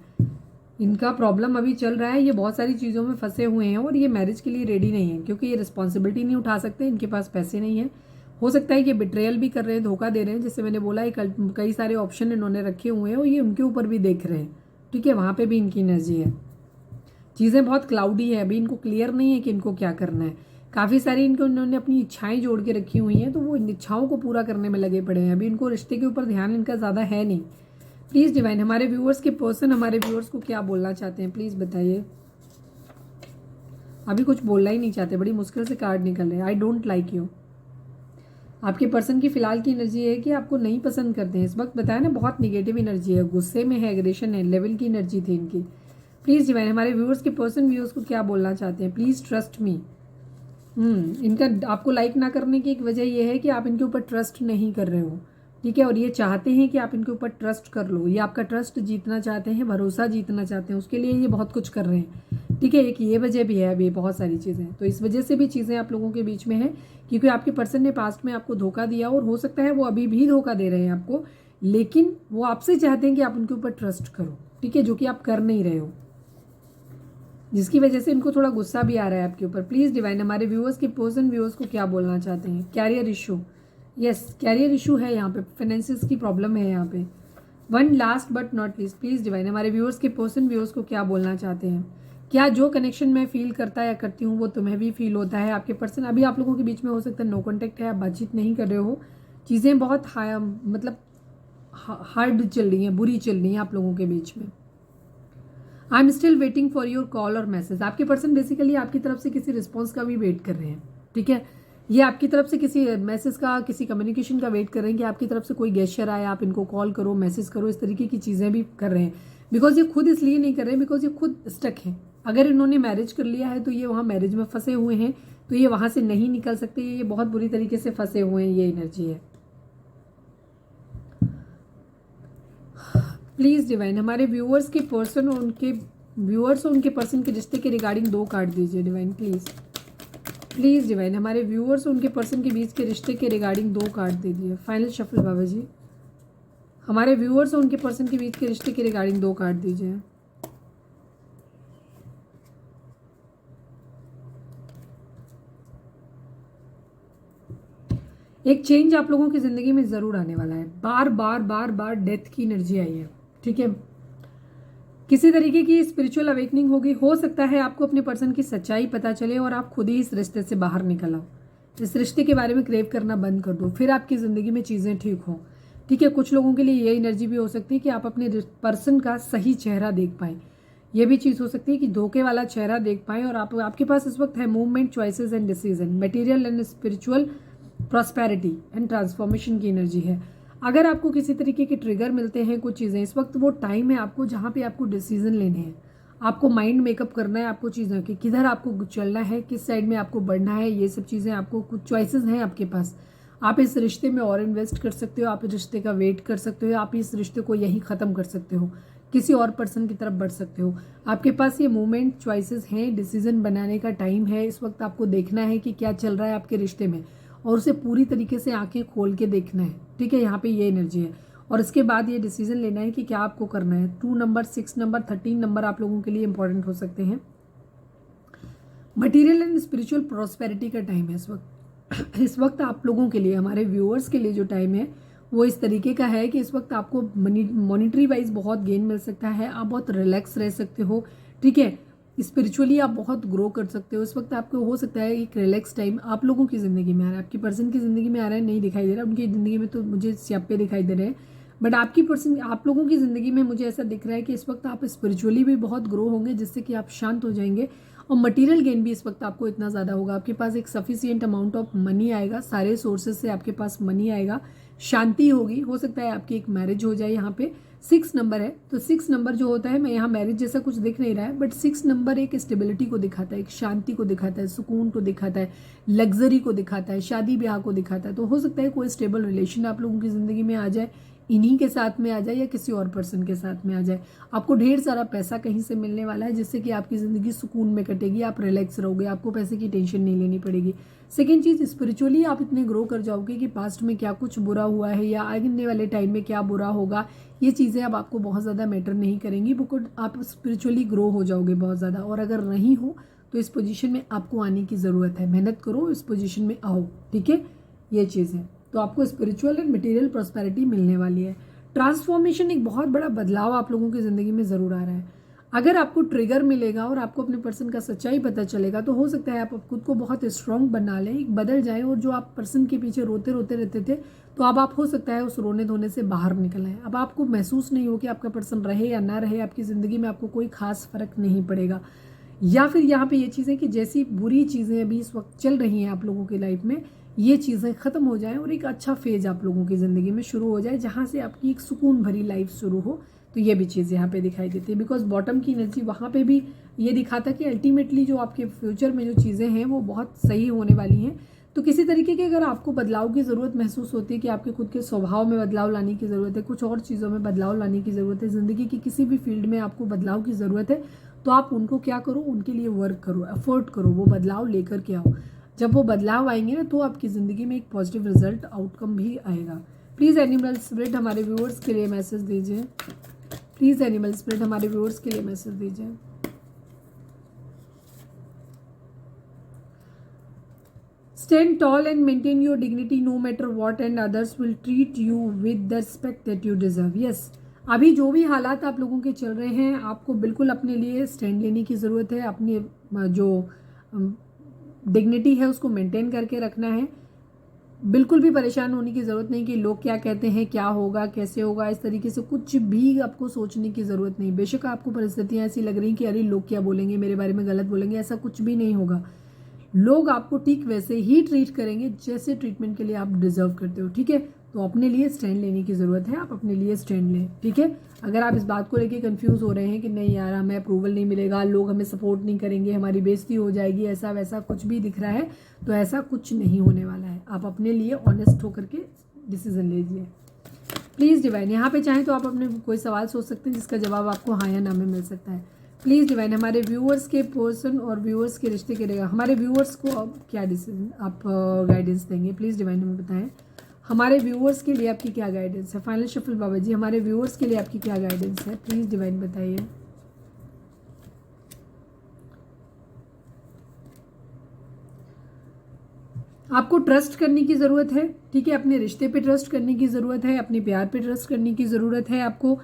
इनका प्रॉब्लम अभी चल रहा है, ये बहुत सारी चीज़ों में फंसे हुए हैं और ये मैरिज के लिए रेडी नहीं है, क्योंकि ये रिस्पॉन्सिबिलिटी नहीं उठा सकते, इनके पास पैसे नहीं है। हो सकता है कि बिट्रेयल भी कर रहे हैं, धोखा दे रहे हैं, जैसे मैंने बोला कई सारे ऑप्शन इन्होंने रखे हुए हैं और ये उनके ऊपर भी देख रहे हैं, ठीक है। वहाँ पे भी इनकी एनर्जी है, चीज़ें बहुत क्लाउडी है, अभी इनको क्लियर नहीं है कि इनको क्या करना है। काफ़ी सारी इन्होंने अपनी इच्छाएं जोड़ के रखी हुई हैं, तो वो इन इच्छाओं को पूरा करने में लगे पड़े हैं। अभी इनको रिश्ते के ऊपर ध्यान इनका ज़्यादा है नहीं। प्लीज़ डिवाइन, हमारे व्यूअर्स के पर्सन हमारे व्यूअर्स को क्या बोलना चाहते हैं, प्लीज़ बताइए। अभी कुछ बोलना ही नहीं चाहते, बड़ी मुश्किल से कार्ड निकल रहे हैं। I don't like you. आपके पर्सन की फिलहाल की एनर्जी है कि आपको नहीं पसंद करते हैं इस वक्त, बताया ना, बहुत निगेटिव एनर्जी है, गुस्से में है, एग्रेशन है, लेवल की एनर्जी थी इनकी। प्लीज़ डिवाइन हमारे व्यूअर्स के पर्सन व्यूअर्स को क्या बोलना चाहते हैं, प्लीज़ ट्रस्ट मी। इनका आपको लाइक ना करने की एक वजह यह है कि आप इनके ऊपर ट्रस्ट नहीं कर रहे हो, ठीक है, और ये चाहते हैं कि आप इनके ऊपर ट्रस्ट कर लो, ये आपका ट्रस्ट जीतना चाहते हैं, भरोसा जीतना चाहते हैं, उसके लिए ये बहुत कुछ कर रहे हैं, ठीक है। एक ये वजह भी है, अभी बहुत सारी चीज़ें, तो इस वजह से भी चीज़ें आप लोगों के बीच में है, क्योंकि आपके पर्सन ने पास्ट में आपको धोखा दिया और हो सकता है वो अभी भी धोखा दे रहे हैं आपको, लेकिन वो आपसे चाहते हैं कि आप उनके ऊपर ट्रस्ट करो, ठीक है, जो कि आप कर नहीं रहे हो, जिसकी वजह से इनको थोड़ा गुस्सा भी आ रहा है आपके ऊपर। प्लीज़ डिवाइन हमारे व्यूअर्स के पर्सन व्यूअर्स को क्या बोलना चाहते हैं। Career issue, yes career issue है यहाँ पे, फाइनेंसिस की प्रॉब्लम है यहाँ पे। One last but not least, please divine हमारे व्यूअर्स के पर्सन व्यूअर्स को क्या बोलना चाहते हैं। क्या जो कनेक्शन मैं फील करता या करती हूँ वो तुम्हें भी फील होता है। आपके पर्सन अभी आप लोगों के बीच में हो सकता है नो कॉन्टेक्ट है, आप बातचीत नहीं कर रहे हो, चीज़ें बहुत मतलब हार्ड चल रही हैं, बुरी चल रही हैं आप लोगों के बीच में। I am still waiting for your call और मैसेज। आपके पर्सन बेसिकली आपकी तरफ से किसी रिस्पॉन्स का भी वेट कर रहे हैं, ठीक है, ये आपकी तरफ से किसी मैसेज का, किसी कम्युनिकेशन का वेट कर रहे हैं कि आपकी तरफ से कोई गेस्चर आए, आप इनको कॉल करो, मैसेज करो, इस तरीके की चीज़ें भी कर रहे हैं। बिकॉज ये खुद इसलिए नहीं कर रहे हैं बिकॉज ये खुद स्टक हैं। अगर इन्होंने मैरिज कर लिया है तो ये वहाँ मैरिज में फंसे हुए हैं, तो ये वहाँ से नहीं निकल सकते, ये बहुत बुरी तरीके से फंसे हुए हैं, ये एनर्जी है। प्लीज़ डिवाइन हमारे व्यूअर्स के पर्सन और उनके व्यूअर्स और उनके पर्सन के रिश्ते के रिगार्डिंग 2 कार्ड दीजिए डिवाइन प्लीज़। प्लीज़ डिवाइन हमारे व्यूअर्स और उनके पर्सन के बीच के रिश्ते के रिगार्डिंग 2 कार्ड दे दिए। फाइनल शफल बाबा जी, हमारे व्यूअर्स और उनके पर्सन के बीच के रिश्ते के रिगार्डिंग 2 कार्ड दीजिए। एक चेंज आप लोगों की जिंदगी में जरूर आने वाला है। बार बार बार बार डेथ की एनर्जी आई है, ठीक है, किसी तरीके की स्पिरिचुअल अवेकनिंग होगी। हो सकता है आपको अपने पर्सन की सच्चाई पता चले और आप खुद ही इस रिश्ते से बाहर निकल आओ, इस रिश्ते के बारे में क्रेव करना बंद कर दो, फिर आपकी ज़िंदगी में चीज़ें ठीक हो, ठीक है। कुछ लोगों के लिए ये एनर्जी भी हो सकती है कि आप अपने पर्सन का सही चेहरा देख पाएँ। ये भी चीज़ हो सकती है कि धोखे वाला चेहरा देख पाएँ और आपके पास इस वक्त है movement, choices and decision, material and spiritual prosperity and transformation की एनर्जी है। अगर आपको किसी तरीके के ट्रिगर मिलते हैं कुछ चीज़ें, इस वक्त वो टाइम है आपको जहाँ पे आपको डिसीजन लेने हैं, आपको माइंड मेकअप करना है, आपको चीज़ें कि किधर आपको चलना है, किस साइड में आपको बढ़ना है, ये सब चीज़ें आपको, कुछ चॉइसेस हैं आपके पास। आप इस रिश्ते में और इन्वेस्ट कर सकते हो, आप इस रिश्ते का वेट कर सकते हो, आप इस रिश्ते को यहीं ख़त्म कर सकते हो, किसी और पर्सन की तरफ बढ़ सकते हो। आपके पास ये मूवमेंट, चॉइसेस हैं, डिसीजन बनाने का टाइम है। इस वक्त आपको देखना है कि क्या चल रहा है आपके रिश्ते में और उसे पूरी तरीके से आंखें खोल के देखना है, ठीक है। यहाँ पे ये एनर्जी है और इसके बाद ये डिसीजन लेना है कि क्या आपको करना है। 2 नंबर, 6 नंबर, 13 नंबर आप लोगों के लिए इंपॉर्टेंट हो सकते हैं। मटेरियल एंड स्पिरिचुअल प्रॉस्पेरिटी का टाइम है इस वक्त। इस वक्त आप लोगों के लिए, हमारे व्यूअर्स के लिए जो टाइम है वो इस तरीके का है कि इस वक्त आपको मॉनिटरी वाइज बहुत गेन मिल सकता है, आप बहुत रिलैक्स रह सकते हो, ठीक है। स्पिरिचुअली आप बहुत ग्रो कर सकते हो। इस वक्त आपको हो सकता है एक रिलैक्स टाइम आप लोगों की ज़िंदगी में आ रहा है, आपकी पर्सन की ज़िंदगी में आ रहा है, नहीं दिखाई दे रहा, उनकी ज़िंदगी में तो मुझे स्यापे दिखाई दे रहे हैं, बट आपकी पर्सन, आप लोगों की ज़िंदगी में मुझे ऐसा दिख रहा है कि इस वक्त आप स्पिरिचुअली भी बहुत ग्रो होंगे, जिससे कि आप शांत हो जाएंगे और मटेरियल गेन भी इस वक्त आपको इतना ज़्यादा होगा। आपके पास एक सफिशिएंट अमाउंट ऑफ मनी आएगा, सारे सोर्सेज से आपके पास मनी आएगा, शांति होगी। हो सकता है आपकी एक मैरिज हो जाए। यहाँ पे 6 नंबर है, तो 6 नंबर जो होता है, मैं यहाँ मैरिज जैसा कुछ दिख नहीं रहा है, बट 6 नंबर एक स्टेबिलिटी को दिखाता है, एक शांति को दिखाता है, सुकून को दिखाता है, लग्जरी को दिखाता है, शादी ब्याह को दिखाता है। तो हो सकता है कोई स्टेबल रिलेशन आप लोगों की ज़िंदगी में आ जाए, इन्हीं के साथ में आ जाए या किसी और पर्सन के साथ में आ जाए। आपको ढेर सारा पैसा कहीं से मिलने वाला है, जिससे कि आपकी ज़िंदगी सुकून में कटेगी, आप रिलैक्स रहोगे, आपको पैसे की टेंशन नहीं लेनी पड़ेगी। सेकेंड चीज़, स्पिरिचुअली आप इतने ग्रो कर जाओगे कि पास्ट में क्या कुछ बुरा हुआ है या आने वाले टाइम में क्या बुरा होगा, ये चीज़ें अब आपको बहुत ज़्यादा मैटर नहीं करेंगी, बिकॉज आप स्पिरिचुअली ग्रो हो जाओगे बहुत ज़्यादा। और अगर नहीं हो तो इस पोजीशन में आपको आने की ज़रूरत है, मेहनत करो, इस पोजीशन में आओ, ठीक है। ये चीज़ है, तो आपको स्पिरिचुअल एंड मटेरियल प्रॉस्पेरिटी मिलने वाली है। ट्रांसफॉर्मेशन, एक बहुत बड़ा बदलाव आप लोगों की ज़िंदगी में ज़रूर आ रहा है। अगर आपको ट्रिगर मिलेगा और आपको अपने पर्सन का सच्चाई पता चलेगा, तो हो सकता है आप खुद को बहुत स्ट्रांग बना लें, एक बदल जाए, और जो आप पर्सन के पीछे रोते रोते रहते थे, तो अब आप हो सकता है उस रोने धोने से बाहर निकल आए। अब आपको महसूस नहीं हो कि आपका पर्सन रहे या ना रहे, आपकी ज़िंदगी में आपको कोई खास फर्क नहीं पड़ेगा। या फिर यहाँ पे ये चीज़ें कि जैसी बुरी चीज़ें अभी इस वक्त चल रही हैं आप लोगों की लाइफ में, ये चीज़ें ख़त्म हो जाएं और एक अच्छा फेज आप लोगों की ज़िंदगी में शुरू हो जाए, जहाँ से आपकी एक सुकून भरी लाइफ शुरू हो। तो ये भी चीज़ यहाँ पे दिखाई देती है, बिकॉज बॉटम की एनर्जी वहाँ पे भी ये दिखाता कि अल्टीमेटली जो आपके फ्यूचर में जो चीज़ें हैं वो बहुत सही होने वाली हैं। तो किसी तरीके की अगर आपको बदलाव की ज़रूरत महसूस होती है कि आपके खुद के स्वभाव में बदलाव लाने की ज़रूरत है, कुछ और चीज़ों में बदलाव लाने की ज़रूरत है, ज़िंदगी की किसी भी फील्ड में आपको बदलाव की ज़रूरत है, तो आप उनको क्या करो, उनके लिए वर्क करो, एफर्ट करो, वो बदलाव लेकर के आओ। जब वो बदलाव आएंगे ना तो आपकी ज़िंदगी में एक पॉजिटिव रिजल्ट आउटकम भी आएगा। प्लीज़ एनिमल स्पिरिट हमारे व्यूअर्स के लिए मैसेज दीजिए। प्लीज़ एनिमल स्पिरिट हमारे व्यूअर्स के लिए मैसेज दीजिए। Stand tall and maintain your dignity no matter what, and others will treat you with the respect that you deserve. Yes, अभी जो भी हालात आप लोगों के चल रहे हैं, आपको बिल्कुल अपने लिए स्टैंड लेने की ज़रूरत है। अपनी जो डिग्निटी है उसको मेंटेन करके रखना है। बिल्कुल भी परेशान होने की ज़रूरत नहीं कि लोग क्या कहते हैं, क्या होगा, कैसे होगा, इस तरीके से कुछ भी आपको सोचने की ज़रूरत नहीं। बेशक आपको परिस्थितियाँ ऐसी लग रही कि अरे लोग क्या बोलेंगे, मेरे बारे में गलत बोलेंगे, ऐसा कुछ भी नहीं होगा। लोग आपको ठीक वैसे ही ट्रीट करेंगे जैसे ट्रीटमेंट के लिए आप डिजर्व करते हो, ठीक है। तो अपने लिए स्टैंड लेने की ज़रूरत है, आप अपने लिए स्टैंड लें, ठीक है। अगर आप इस बात को लेके कंफ्यूज हो रहे हैं कि नहीं यार हमें अप्रूवल नहीं मिलेगा, लोग हमें सपोर्ट नहीं करेंगे, हमारी बेइज्जती हो जाएगी, ऐसा वैसा कुछ भी दिख रहा है, तो ऐसा कुछ नहीं होने वाला है। आप अपने लिए ऑनेस्ट होकर के डिसीजन लीजिए। प्लीज़ डिवाइन, यहाँ पे चाहें तो आप अपने कोई सवाल सोच सकते हैं जिसका जवाब आपको हाँ या ना में मिल सकता है। प्लीज़ डिवाइन, हमारे व्यूअर्स के पर्सन और व्यूअर्स के रिश्ते के रहेगा, हमारे व्यूअर्स को अब क्या डिसीजन आप गाइडेंस देंगे, प्लीज़ डिवाइन हमें बताएं। हमारे व्यूअर्स के लिए आपकी क्या गाइडेंस है। फाइनल शफल बाबा जी, हमारे व्यूअर्स के लिए आपकी क्या गाइडेंस है, प्लीज़ डिवाइन बताइए। आपको ट्रस्ट करने की ज़रूरत है, ठीक है। अपने रिश्ते पे ट्रस्ट करने की ज़रूरत है, अपने प्यार पे ट्रस्ट करने की ज़रूरत है, आपको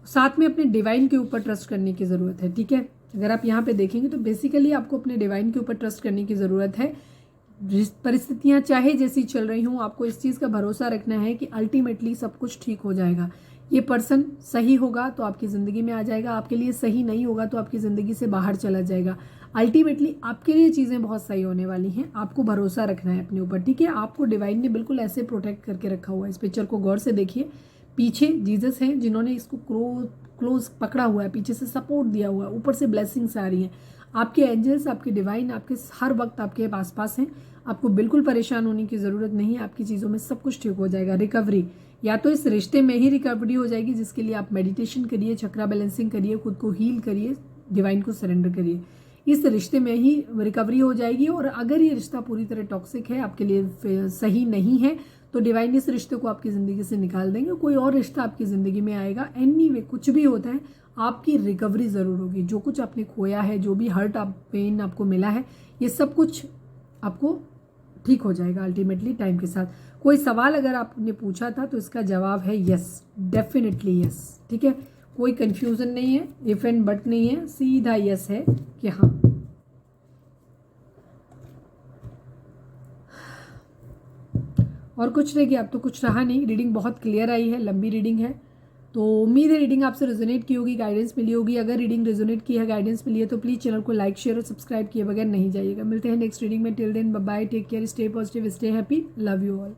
साथ में अपने डिवाइन के ऊपर ट्रस्ट करने की ज़रूरत है, ठीक है। अगर आप यहाँ पे देखेंगे तो बेसिकली आपको अपने डिवाइन के ऊपर ट्रस्ट करने की ज़रूरत है। परिस्थितियाँ चाहे जैसी चल रही हों, आपको इस चीज़ का भरोसा रखना है कि अल्टीमेटली सब कुछ ठीक हो जाएगा। ये पर्सन सही होगा तो आपकी ज़िंदगी में आ जाएगा, आपके लिए सही नहीं होगा तो आपकी ज़िंदगी से बाहर चला जाएगा। अल्टीमेटली आपके लिए चीज़ें बहुत सही होने वाली हैं, आपको भरोसा रखना है अपने ऊपर, ठीक है। आपको डिवाइन ने बिल्कुल ऐसे प्रोटेक्ट करके रखा हुआ है। इस पिक्चर को गौर से देखिए, पीछे जीसस हैं जिन्होंने इसको क्लोज पकड़ा हुआ है, पीछे से सपोर्ट दिया हुआ है, ऊपर से ब्लेसिंग्स आ रही हैं। आपके एंजल्स, आपके डिवाइन आपके हर वक्त आपके आसपास हैं। आपको बिल्कुल परेशान होने की ज़रूरत नहीं है, आपकी चीज़ों में सब कुछ ठीक हो जाएगा। रिकवरी, या तो इस रिश्ते में ही रिकवरी हो जाएगी जिसके लिए आप मेडिटेशन करिए, चक्रा बैलेंसिंग करिए, खुद को हील करिए, डिवाइन को सरेंडर करिए, इस रिश्ते में ही रिकवरी हो जाएगी। और अगर ये रिश्ता पूरी तरह टॉक्सिक है, आपके लिए सही नहीं है, तो डिवाइन इस रिश्ते को आपकी ज़िंदगी से निकाल देंगे, कोई और रिश्ता आपकी ज़िंदगी में आएगा। एनीवे कुछ भी होता है, आपकी रिकवरी ज़रूर होगी। जो कुछ आपने खोया है, जो भी हर्ट पेन आपको मिला है, ये सब कुछ आपको ठीक हो जाएगा अल्टीमेटली टाइम के साथ। कोई सवाल अगर आपने पूछा था तो इसका जवाब है यस, डेफिनेटली यस, ठीक है। कोई कंफ्यूजन नहीं है, इफ एंड बट नहीं है, सीधा यस है कि हाँ। और कुछ नहीं, कि अब तो कुछ रहा नहीं, रीडिंग बहुत क्लियर आई है, लंबी रीडिंग है, तो उम्मीद है रीडिंग आपसे रेजोनेट की होगी, गाइडेंस मिली होगी। अगर रीडिंग रेजोनेट की है, गाइडेंस मिली है, तो प्लीज़ चैनल को लाइक शेयर और सब्सक्राइब किए बगैर नहीं जाइएगा। मिलते हैं नेक्स्ट रीडिंग में, till then bye bye, take care, stay positive, stay happy, love you all.